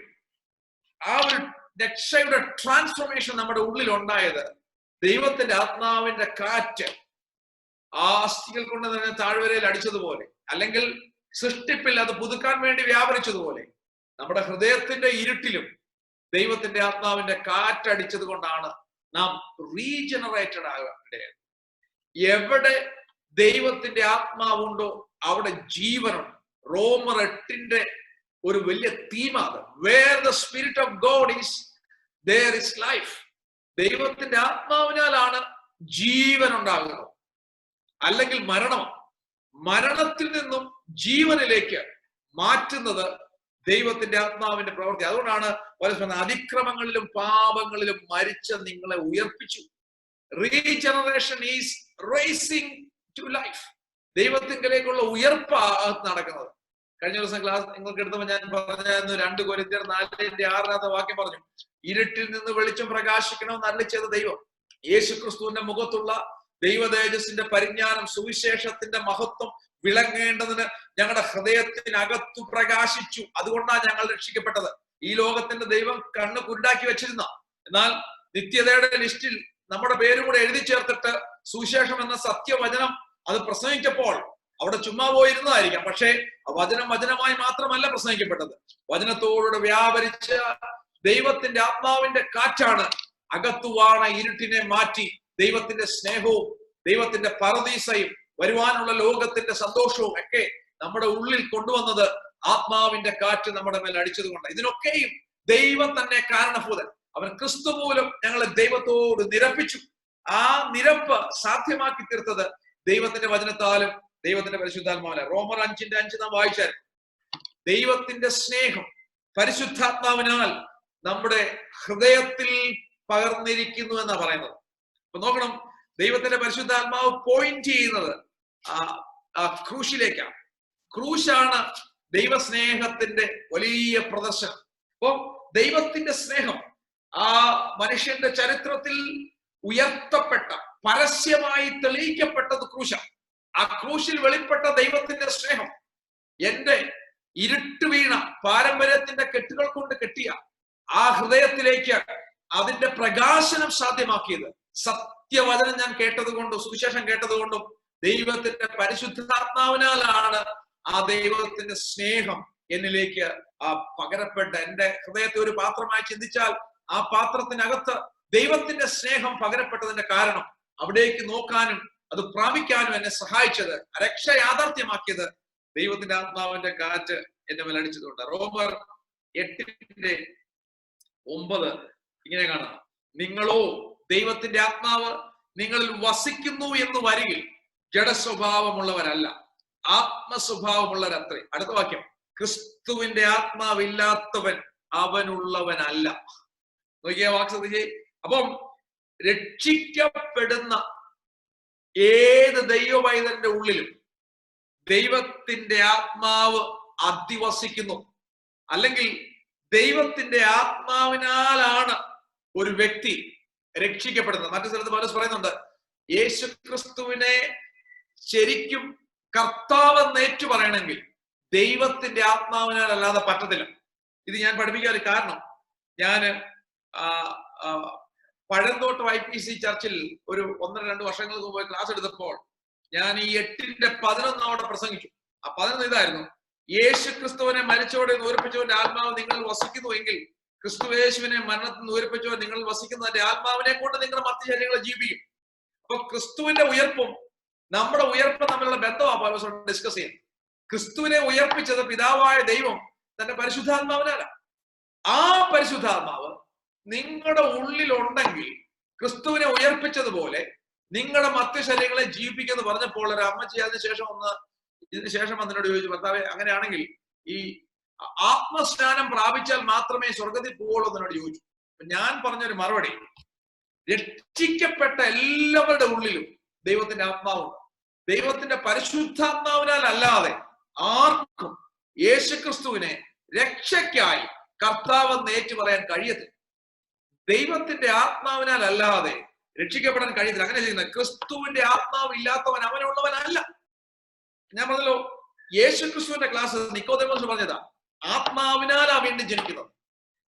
ആ ഒരു രക്ഷയുടെ ട്രാൻസ്ഫോർമേഷൻ നമ്മുടെ ഉള്ളിൽ ഉണ്ടായത് ദൈവത്തിന്റെ ആത്മാവിന്റെ കാറ്റ് ആ അസ്ഥികൾ കൊണ്ട് തന്നെ താഴ്വരയിൽ അടിച്ചതുപോലെ, അല്ലെങ്കിൽ സൃഷ്ടിപ്പിൽ അത് പുതുക്കാൻ വേണ്ടി വ്യാപരിച്ചതുപോലെ, നമ്മുടെ ഹൃദയത്തിന്റെ ഇരുട്ടിലും ദൈവത്തിന്റെ ആത്മാവിന്റെ കാറ്റടിച്ചത് കൊണ്ടാണ് നാം റീജനറേറ്റഡ് ആകേണ്ടത്. എവിടെ ദൈവത്തിന്റെ ആത്മാവുണ്ടോ അവിടെ ജീവനുണ്ട്. റോമർ 8 ഒരു വലിയ തീമാണ്. Where the spirit of God is there is life. ദൈവത്തിന്റെ ആത്മാവിനാലാണ് ജീവൻ ഉണ്ടാകുന്നത്, അല്ലെങ്കിൽ മരണത്തിൽ നിന്നും ജീവനിലേക്ക് മാറ്റുന്നത് ദൈവത്തിന്റെ ആത്മാവിന്റെ പ്രവൃത്തി. അതുകൊണ്ടാണ് അതിക്രമങ്ങളിലും പാപങ്ങളിലും മരിച്ച നിങ്ങളെ ഉയർപ്പിച്ചു. Regeneration is rising to life. ദൈവത്തിങ്കിലേക്കുള്ള ഉയർപ്പാണ് നടക്കുന്നത്. കഴിഞ്ഞ ദിവസം ക്ലാസ് നിങ്ങൾക്ക് എടുത്തപ്പോൾ ഞാൻ പറഞ്ഞായിരുന്നു 2 കൊരിന്ത്യർ 4:6 വാക്യം പറഞ്ഞു. ഇരുട്ടിൽ നിന്ന് വെളിച്ചം പ്രകാശിക്കണമെന്ന് അരുളിച്ചത് ദൈവം. യേശുക്രിസ്തുവിന്റെ മുഖത്തുള്ള ദൈവ തേജസ്സിന്റെ പരിജ്ഞാനം, സുവിശേഷത്തിന്റെ മഹത്വം വിളങ്ങേണ്ടതിന് ഞങ്ങളുടെ ഹൃദയത്തിനകത്തു പ്രകാശിച്ചു. അതുകൊണ്ടാണ് ഞങ്ങൾ രക്ഷിക്കപ്പെട്ടത്. ഈ ലോകത്തിന്റെ ദൈവം കണ്ണ് കുരുടാക്കി വെച്ചിരുന്ന, എന്നാൽ നിത്യതയുടെ ലിസ്റ്റിൽ നമ്മുടെ പേരും കൂടെ എഴുതി ചേർത്തിട്ട് സുവിശേഷം എന്ന സത്യവചനം അത് പ്രസംഗിച്ചപ്പോൾ അവിടെ ചുമ്മാ പോയിരുന്നതായിരിക്കാം. പക്ഷേ വചനമായി മാത്രമല്ല പ്രസംഗിക്കപ്പെട്ടത്. വചനത്തോടുകൂടെ വ്യാപരിച്ച ദൈവത്തിന്റെ ആത്മാവിന്റെ കാറ്റാണ് അകത്തുവാണ ഇരുട്ടിനെ മാറ്റി ദൈവത്തിന്റെ സ്നേഹവും ദൈവത്തിന്റെ പരദീസയും വരുവാനുള്ള ലോകത്തിന്റെ സന്തോഷവും ഒക്കെ നമ്മുടെ ഉള്ളിൽ കൊണ്ടുവന്നത് ആത്മാവിന്റെ കാറ്റ് നമ്മുടെ മേൽ അടിച്ചത് കൊണ്ട്. ഇതിനൊക്കെയും ദൈവം തന്നെ കാരണഭൂതൻ. അവൻ ക്രിസ്തു മൂലം ഞങ്ങളെ ദൈവത്തോട് നിരപ്പിച്ചു. ആ നിരപ്പ് സാധ്യമാക്കി തീർത്തത് ദൈവത്തിന്റെ വചനത്താലും ദൈവത്തിന്റെ പരിശുദ്ധാത്മാവിനെ. റോമർ 5:5 നാം വായിച്ചാൽ ദൈവത്തിന്റെ സ്നേഹം പരിശുദ്ധാത്മാവിനാൽ നമ്മുടെ ഹൃദയത്തിൽ പകർന്നിരിക്കുന്നു എന്നാ പറയുന്നത്. അപ്പൊ നോക്കണം, ദൈവത്തിന്റെ പരിശുദ്ധാത്മാവ് പോയിന്റ് ചെയ്യുന്നത് ക്രൂശിലേക്കാണ്. ക്രൂശാണ് ദൈവസ്നേഹത്തിന്റെ വലിയ പ്രദർശനം. അപ്പൊ ദൈവത്തിന്റെ സ്നേഹം ആ മനുഷ്യന്റെ ചരിത്രത്തിൽ ഉയർത്തപ്പെട്ട, പരസ്യമായി തെളിയിക്കപ്പെട്ടത് ക്രൂശാണ്. ആ ക്രൂശിൽ വെളിപ്പെട്ട ദൈവത്തിന്റെ സ്നേഹം എന്റെ ഇരുട്ട് വീണ പാരമ്പര്യത്തിന്റെ കെട്ടുകൾ കൊണ്ട് കെട്ടിയ ആ ഹൃദയത്തിലേക്ക് അതിന്റെ പ്രകാശനം സാധ്യമാക്കിയത് സത്യവചനം ഞാൻ കേട്ടത് കൊണ്ടും സുവിശേഷം കേട്ടത് കൊണ്ടും ദൈവത്തിന്റെ പരിശുദ്ധാത്മാവിനാലാണ്. ആ ദൈവത്തിന്റെ സ്നേഹം എന്നിലേക്ക് പകരപ്പെട്ട എന്റെ ഹൃദയത്തെ ഒരു പാത്രമായി ചിന്തിച്ചാൽ ആ പാത്രത്തിനകത്ത് ദൈവത്തിന്റെ സ്നേഹം പകരപ്പെട്ടതിന്റെ കാരണം അവിടേക്ക് നോക്കാനും അത് പ്രാപിക്കാനും എന്നെ സഹായിച്ചത്, രക്ഷ യാഥാർത്ഥ്യമാക്കിയത് ദൈവത്തിന്റെ ആത്മാവിന്റെ കാറ്റ് എന്റെ മേൽ അടിച്ചതുകൊണ്ട്. റോമർ 8:9 ഇങ്ങനെ കാണാം. നിങ്ങളോ ദൈവത്തിന്റെ ആത്മാവ് നിങ്ങളിൽ വസിക്കുന്നു എന്ന് വരികിൽ ജഡസ്വഭാവമുള്ളവരല്ല, ആത്മസ്വഭാവമുള്ളവരത്രേ. അടുത്ത വാക്യം, ക്രിസ്തുവിന്റെ ആത്മാവില്ലാത്തവൻ അവനുള്ളവനല്ല. നോക്കിയ വാക്ക് ശ്രദ്ധിച്ചേ. അപ്പം രക്ഷിക്കപ്പെടുന്ന ഏത് ദൈവവൈതന്റെ ഉള്ളിലും ദൈവത്തിന്റെ ആത്മാവ് അധിവസിക്കുന്നു. അല്ലെങ്കിൽ ദൈവത്തിന്റെ ആത്മാവിനാലാണ് ഒരു വ്യക്തി രക്ഷിക്കപ്പെടുന്നത്. മറ്റു സ്ഥലത്ത് പൗലോസ് പറയുന്നുണ്ട്, യേശുക്രിസ്തുവിനെ ശരിക്കും കർത്താവെന്ന് ഏറ്റു പറയണമെങ്കിൽ ദൈവത്തിന്റെ ആത്മാവിനാൽ അല്ലാതെ പറ്റത്തില്ല. ഇത് ഞാൻ പഠിപ്പിക്കാൻ ഒരു കാരണം, ഞാന് പഴന്തോട്ട് YPC ചർച്ചിൽ ഒരു 1-2 വർഷങ്ങൾക്ക് മുമ്പ് ക്ലാസ് എടുത്തപ്പോൾ ഞാൻ ഈ 8:11 അവിടെ പ്രസംഗിച്ചു. ആ 11 ഇതായിരുന്നു: യേശു ക്രിസ്തുവിനെ മരിച്ചോടെ നൂരിപ്പിച്ചവന്റെ ആത്മാവ് നിങ്ങൾ വസിക്കുന്നു എങ്കിൽ ക്രിസ്തുവേശുവിനെ മരണത്തിൽ നൂരിപ്പിച്ചവൻ നിങ്ങൾ വസിക്കുന്നതിന്റെ ആത്മാവിനെ കൊണ്ട് നിങ്ങളുടെ മറ്റ് ശരീരങ്ങളെ ജീവിക്കും. അപ്പൊ ക്രിസ്തുവിന്റെ ഉയർപ്പും നമ്മുടെ ഉയർപ്പും തമ്മിലുള്ള ബന്ധമാണ് പൗലോസ് ഡിസ്കസ് ചെയ്യുന്നത്. ക്രിസ്തുവിനെ ഉയർപ്പിച്ചത് പിതാവായ ദൈവം തന്റെ പരിശുദ്ധാത്മാവിനാലാണ്. ആ പരിശുദ്ധാത്മാവ് നിങ്ങളുടെ ഉള്ളിലുണ്ടെങ്കിൽ ക്രിസ്തുവിനെ ഉയർപ്പിച്ചതുപോലെ നിങ്ങളുടെ മറ്റ് ശരീരങ്ങളെ ജീവിപ്പിക്കുന്നു പറഞ്ഞപ്പോൾ ഒരു അമ്മച്ചി ഇതിന് ശേഷം അതിനോട് ചോദിച്ചു, ഭർത്താവെ അങ്ങനെയാണെങ്കിൽ ഈ ആത്മസ്നാനം പ്രാപിച്ചാൽ മാത്രമേ സ്വർഗത്തിൽ പോവുള്ളൂ എന്നോട് ചോദിച്ചു. ഞാൻ പറഞ്ഞൊരു മറുപടി, രക്ഷിക്കപ്പെട്ട എല്ലാവരുടെ ഉള്ളിലും ദൈവത്തിന്റെ ആത്മാവുണ്ട്. ദൈവത്തിന്റെ പരിശുദ്ധാത്മാവിനാൽ അല്ലാതെ ആർക്കും യേശുക്രിസ്തുവിനെ രക്ഷയ്ക്കായി കർത്താവ് എന്ന് ഏറ്റു പറയാൻ കഴിയത്തില്ല. ദൈവത്തിന്റെ ആത്മാവിനാൽ അല്ലാതെ രക്ഷിക്കപ്പെടാൻ കഴിയത്തില്ല. അങ്ങനെ ചെയ്യുന്നത് ക്രിസ്തുവിന്റെ ആത്മാവ് ഇല്ലാത്തവൻ അവനുള്ളവനല്ല. ഞാൻ പറഞ്ഞല്ലോ, യേശു ക്രിസ്തുവിന്റെ ക്ലാസ് നിക്കോദെമോസ് പറഞ്ഞതാ, ആത്മാവിനാലാ വീണ്ടും ജനിക്കുന്നത്.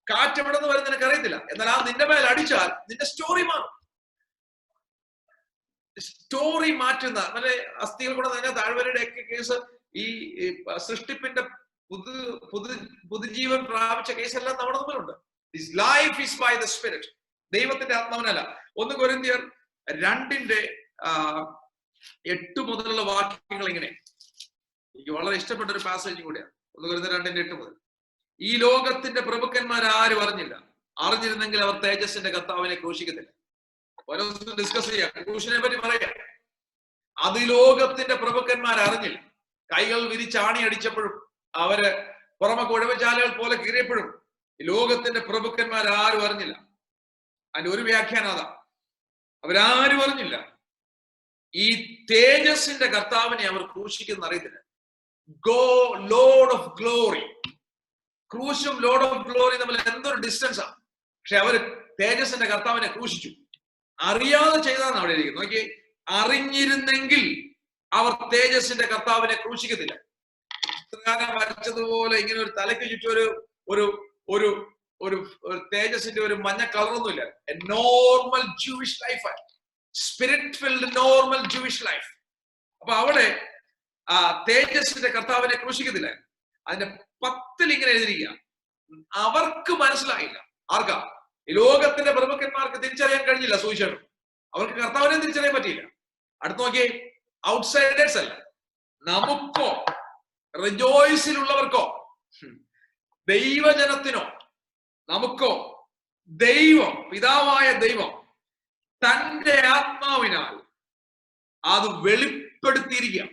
കാറ്റ് എവിടെ നിന്ന് വരുന്ന നിനക്ക് അറിയത്തില്ല, എന്നാൽ ആ നിന്റെ മേൽ അടിച്ചാൽ നിന്റെ സ്റ്റോറി മാറും. സ്റ്റോറി മാറ്റുന്ന മറ്റേ അസ്ഥികൾ കൂടെ തന്നെ താഴ്വരയുടെ ഒക്കെ കേസ്, ഈ സൃഷ്ടിപ്പിന്റെ പുതുജീവൻ പ്രാപിച്ച കേസെല്ലാം നമ്മുടെ മുമ്പിലുണ്ട്. This life is by the spirit. ദൈവത്തിന്റെ ആത്മാവിനല്ല. 1 കൊരിന്ത്യർ 2:8 മുതലുള്ള വാക്യങ്ങൾ ഇങ്ങനെ, എനിക്ക് വളരെ ഇഷ്ടപ്പെട്ട ഒരു പാസേജ് കൂടിയാണ്. 1 കൊരിന്ത്യർ 2:8 മുതൽ. ഈ ലോകത്തിന്റെ പ്രഭുക്കന്മാർ ആരും അറിഞ്ഞില്ല, അറിഞ്ഞിരുന്നെങ്കിൽ അവർ തേജസ്സിന്റെ കർത്താവിനെ ക്രൂശിക്കത്തില്ല. ഓരോ ദിവസം ഡിസ്കസ് ചെയ്യാം, ക്രൂശിനെ പറ്റി പറയാം. അത് ലോകത്തിന്റെ പ്രഭുക്കന്മാർ അറിഞ്ഞില്ല. കൈകൾ വിരിച്ചാണി അടിച്ചപ്പോഴും അവര് പുറമെ കുഴവചാലുകൾ പോലെ കീറിയപ്പോഴും ലോകത്തിന്റെ പ്രഭുക്കന്മാർ ആരും അറിഞ്ഞില്ല. അതിന്റെ ഒരു വ്യാഖ്യാനം അതാ, അവരാരും അറിഞ്ഞില്ല. ഈ തേജസ്സിന്റെ കർത്താവിനെ അവർ ക്രൂശിക്കുന്ന അറിയത്തില്ല. ലോർഡ് ഓഫ് ഗ്ലോറി, ക്രൂശും ലോർഡ് ഓഫ് ഗ്ലോറി തമ്മിൽ എന്തൊരു ഡിസ്റ്റൻസ് ആണ്. പക്ഷെ അവര് തേജസ്സിന്റെ കർത്താവിനെ ക്രൂശിച്ചു. അറിയാതെ ചെയ്താണ് അവിടെ ഇരിക്കുന്നത്. നോക്കി, അറിഞ്ഞിരുന്നെങ്കിൽ അവർ തേജസ്സിന്റെ കർത്താവിനെ ക്രൂശിക്കത്തില്ല. ചിത്രകാരൻ വരച്ചതുപോലെ ഇങ്ങനെ ഒരു തലയ്ക്ക് ചുറ്റും ഒരു ഒരു ഒരു തേജസ്സിന്റെ ഒരു മഞ്ഞ കളറൊന്നുമില്ല. A normal Jewish life, Spirit filled normal Jewish life. അപ്പൊ അവിടെ ആ തേജസ്സിന്റെ കർത്താവിനെ ക്രൂശിക്കത്തില്ല. അതിന്റെ 10 ഇങ്ങനെ എഴുതിയിരിക്കുക. അവർക്ക് മനസ്സിലായില്ല. ആർക്കാ? ഈ ലോകത്തിന്റെ പ്രമുഖന്മാർക്ക് തിരിച്ചറിയാൻ കഴിഞ്ഞില്ല സുവിശേഷം. അവർക്ക് കർത്താവിനെ തിരിച്ചറിയാൻ പറ്റിയില്ല. അടുത്ത് നോക്കിയേ, ഔട്ട്സൈഡേഴ്സ് അല്ല, നമുക്കോ റിജോയ്സിലുള്ളവർക്കോ ദൈവജനത്തിനോ നമുക്കോ ദൈവം, പിതാവായ ദൈവം തന്റെ ആത്മാവിനാൽ അത് വെളിപ്പെടുത്തിയിരിക്കുക.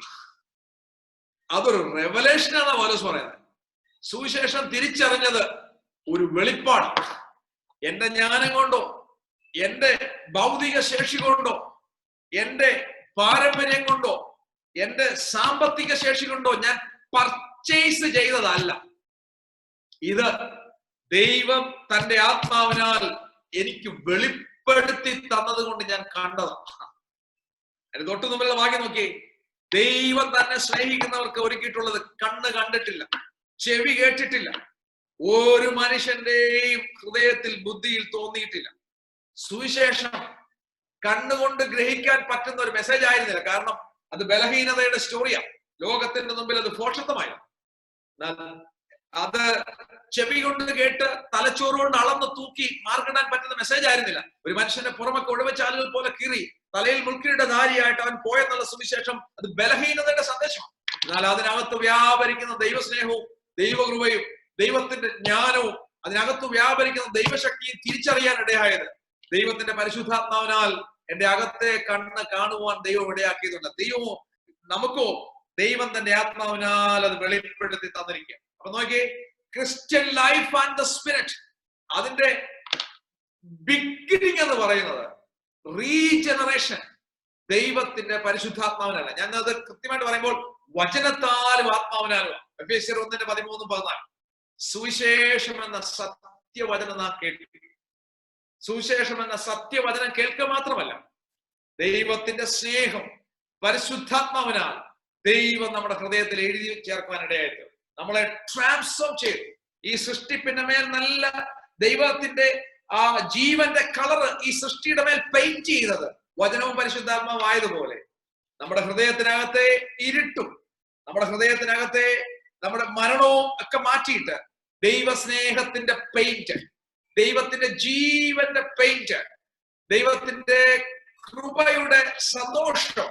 അതൊരു റെവലേഷനാണ് പൗലോസ് പറയുന്നത്. സുവിശേഷം തിരിച്ചറിഞ്ഞത് ഒരു വെളിപ്പാടാണ്. എന്റെ ജ്ഞാനം കൊണ്ടോ, എന്റെ ഭൗതിക ശേഷി കൊണ്ടോ, എന്റെ പാരമ്പര്യം കൊണ്ടോ, എന്റെ സാമ്പത്തിക ശേഷി കൊണ്ടോ ഞാൻ പർച്ചേസ് ചെയ്തതല്ല. ഇത് ദൈവം തന്റെ ആത്മാവിനാൽ എനിക്ക് വെളിപ്പെടുത്തി തന്നത് കൊണ്ട് ഞാൻ കണ്ടതാണ്. അതിന് തൊട്ടു മുമ്പുള്ള വാക്യം നോക്കിയേ, ദൈവം തന്നെ സ്നേഹിക്കുന്നവർക്ക് ഒരുക്കിയിട്ടുള്ളത് കണ്ണ് കണ്ടിട്ടില്ല, ചെവി കേട്ടിട്ടില്ല, ഒരു മനുഷ്യന്റെയും ഹൃദയത്തിൽ ബുദ്ധിയിൽ തോന്നിയിട്ടില്ല. സുവിശേഷം കണ്ണുകൊണ്ട് ഗ്രഹിക്കാൻ പറ്റുന്ന ഒരു മെസ്സേജ് ആയിരുന്നില്ല. കാരണം അത് ബലഹീനതയുടെ സ്റ്റോറിയാണ്. ലോകത്തിന്റെ മുമ്പിൽ അത് ഭോഷത്വമായി. അത് ചെവി കൊണ്ട് കേട്ട് തലച്ചോറ് കൊണ്ട് അളന്ന് തൂക്കി മാർക്കിടാൻ പറ്റുന്ന മെസ്സേജ് ആയിരുന്നില്ല. ഒരു മനുഷ്യന്റെ പുറമെ ഒഴിവച്ചാലുകൾ പോലെ കീറി തലയിൽ മുൾക്കിയുടെ ധാരിയായിട്ട് അവൻ പോയെന്നുള്ള സുവിശേഷം അത് ബലഹീനതയുടെ സന്ദേശമാണ്. എന്നാൽ അതിനകത്ത് വ്യാപരിക്കുന്ന ദൈവസ്നേഹവും ദൈവകൃപയും ദൈവത്തിന്റെ ജ്ഞാനവും അതിനകത്ത് വ്യാപരിക്കുന്ന ദൈവശക്തിയും തിരിച്ചറിയാൻ ഇടയായത് ദൈവത്തിന്റെ പരിശുദ്ധാത്മാവിനാൽ എന്റെ അകത്തെ കണ്ണ് കാണുവാൻ ദൈവം ഇടയാക്കിയതുണ്ട്. ദൈവമോ നമുക്കോ ദൈവം തന്റെ ആത്മാവിനാൽ അത് വെളിപ്പെടുത്തി തന്നിരിക്കുക. അപ്പൊ നോക്കിയേ, Christian life and the spirit, അതിന്റെ ബിഗിനിങ് എന്ന് പറയുന്നത് റീജനറേഷൻ ദൈവത്തിന്റെ പരിശുദ്ധാത്മാവിനല്ല. ഞാൻ അത് കൃത്യമായിട്ട് പറയുമ്പോൾ വചനത്താലും ആത്മാവിനാലും. എഫേസ്യർ 1:13-14 സുവിശേഷം എന്ന സത്യവചനം നാം കേട്ടു. സുവിശേഷം എന്ന സത്യവചനം കേൾക്കുക മാത്രമല്ല, ദൈവത്തിന്റെ സ്നേഹം പരിശുദ്ധാത്മാവിനാൽ ദൈവം നമ്മുടെ ഹൃദയത്തിൽ എഴുതി ചേർക്കാൻ ഇടയായിട്ട് നമ്മളെ ട്രാൻസ്ഫോം ചെയ്തു. ഈ സൃഷ്ടിപ്പിന്റെ മേൽ നല്ല ദൈവത്തിന്റെ ആ ജീവന്റെ കളറ് ഈ സൃഷ്ടിയുടെ മേൽ പെയിന്റ് ചെയ്തത് വചനവും പരിശുദ്ധാത്മാവായതുപോലെ നമ്മുടെ ഹൃദയത്തിനകത്തെ ഇരുട്ടും നമ്മുടെ ഹൃദയത്തിനകത്തെ നമ്മുടെ മരണവും ഒക്കെ മാറ്റിയിട്ട് ദൈവസ്നേഹത്തിന്റെ പെയിന്റ്, ദൈവത്തിന്റെ ജീവന്റെ പെയിന്റ്, ദൈവത്തിന്റെ കൃപയുടെ സന്തോഷം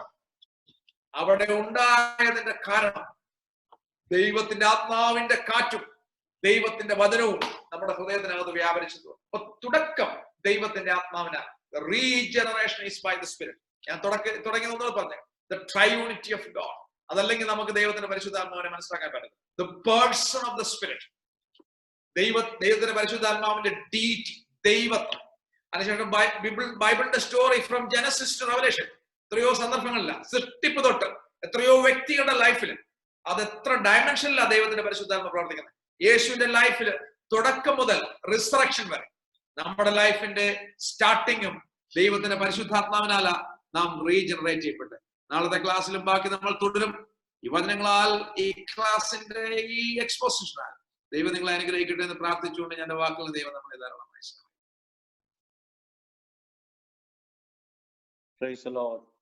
അവിടെ ഉണ്ടായതിന്റെ കാരണം ദൈവത്തിന്റെ ആത്മാവിന്റെ കാറ്റും ദൈവത്തിന്റെ വചനവും നമ്മുടെ ഹൃദയത്തിനകത്ത് വ്യാപരിച്ചത്. അപ്പൊ തുടക്കം ദൈവത്തിന്റെ ആത്മാവിനാൽ. Regeneration is by the spirit. ഞാൻ തുടങ്ങി പറഞ്ഞു, ദ ട്രൈയൂണിറ്റി ഓഫ് ഗോഡ്. അതല്ലെങ്കിൽ നമുക്ക് ദൈവത്തിന്റെ പരിശുദ്ധാത്മാവിനെ മനസ്സിലാക്കാൻ പറ്റും. The person of the spirit, ദൈവത്തിന്റെ പരിശുദ്ധാത്മാവിന്റെ ഡീറ്റി, ദൈവത്വം. അതിനുശേഷം ബൈബിളിന്റെ story from Genesis to Revelation, എത്രയോ സന്ദർഭങ്ങളില്ല, സൃഷ്ടിപ്പ് തൊട്ട് എത്രയോ വ്യക്തികളുടെ ലൈഫിൽ അത് എത്ര ഡയമെൻഷനിലാണ് ദൈവത്തിന്റെ പരിശുദ്ധാത്മ പ്രവർത്തിക്കുന്നത്. യേശുവിന്റെ ലൈഫിൽ തുടക്കം മുതൽ റിസറക്ഷൻ വരെ നമ്മുടെ ലൈഫിന്റെ സ്റ്റാർട്ടിങ്ങും ദൈവത്തിന്റെ പരിശുദ്ധാത്മാവിനാല നാം റീജനറേറ്റ് ചെയ്യപ്പെട്ട്. നാളത്തെ ക്ലാസ്സിലും ബാക്കി നമ്മൾ തുടരും. ഈ വചനങ്ങളാൽ ഈ ക്ലാസിന്റെ ഈ എക്സ്പോസിഷനാൽ ദൈവം നിങ്ങളെ അനുഗ്രഹിക്കട്ടെ എന്ന് പ്രാർത്ഥിച്ചുകൊണ്ട് ഞാൻ വാക്കുകൾ ദൈവം നമ്മളെ ധാരാളമായി. Praise the Lord.